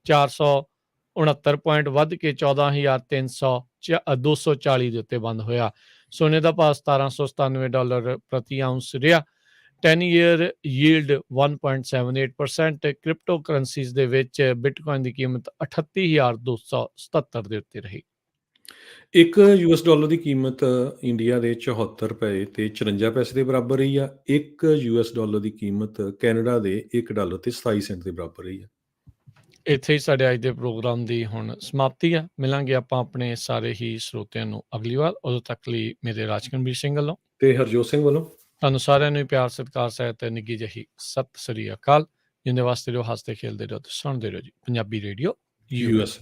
469 ਪੁਆਇੰਟ ਵੱਧ ਕੇ 14,240 ਦੇ ਉੱਤੇ ਬੰਦ ਹੋਇਆ। ਸੋਨੇ ਦਾ ਭਾਅ $1797 ਪ੍ਰਤੀ ਆਉਂਸ ਰਿਹਾ। 10 ਈਅਰ ਯੀਲਡ 1.78%। ਕ੍ਰਿਪਟੋ ਕਰੰਸੀਜ਼ ਦੇ ਵਿੱਚ ਬਿਟਕੋਇਨ ਦੀ ਕੀਮਤ 38,277 ਦੇ ਉੱਤੇ ਰਹੀ। ਇੱਕ US ਡਾਲਰ ਦੀ ਕੀਮਤ ਇੰਡੀਆ ਦੇ 74 ਰੁਪਏ ਤੇ 54 ਪੈਸੇ ਦੇ ਬਰਾਬਰ ਰਹੀ ਆ। ਇੱਕ US ਡਾਲਰ ਦੀ ਕੀਮਤ ਕੈਨੇਡਾ ਦੇ $1 ਤੇ 27 ਸੈਂਟ ਦੇ ਬਰਾਬਰ ਰਹੀ ਆ। ਇੱਥੇ ਹੀ ਸਾਡੇ ਅੱਜ ਦੇ ਪ੍ਰੋਗਰਾਮ ਦੀ ਹੁਣ ਸਮਾਪਤੀ ਆ। ਮਿਲਾਂਗੇ ਆਪਾਂ ਆਪਣੇ ਸਾਰੇ ਹੀ ਸਰੋਤਿਆਂ ਨੂੰ ਅਗਲੀ ਵਾਰ। ਉਦੋਂ ਤੱਕ ਲਈ ਮੇਰੇ ਰਾਜਕਨਵੀਰ ਸਿੰਘ ਵੱਲੋਂ ਤੇ ਹਰਜੋਤ ਸਿੰਘ ਵੱਲੋਂ ਤੁਹਾਨੂੰ ਸਾਰਿਆਂ ਨੂੰ ਪਿਆਰ, ਸਤਿਕਾਰ, ਸਹਿਤ ਤੇ ਨਿੱਘੀ ਜਿਹੀ ਸਤਿ ਸ੍ਰੀ ਅਕਾਲ। ਜਿੰਦੇ ਵਾਸਤੇ ਰਹੋ, ਹੱਸਦੇ ਖੇਲਦੇ ਰਹੋ ਤੇ ਸੁਣਦੇ ਰਹੋ ਜੀ ਪੰਜਾਬੀ ਰੇਡੀਓ US।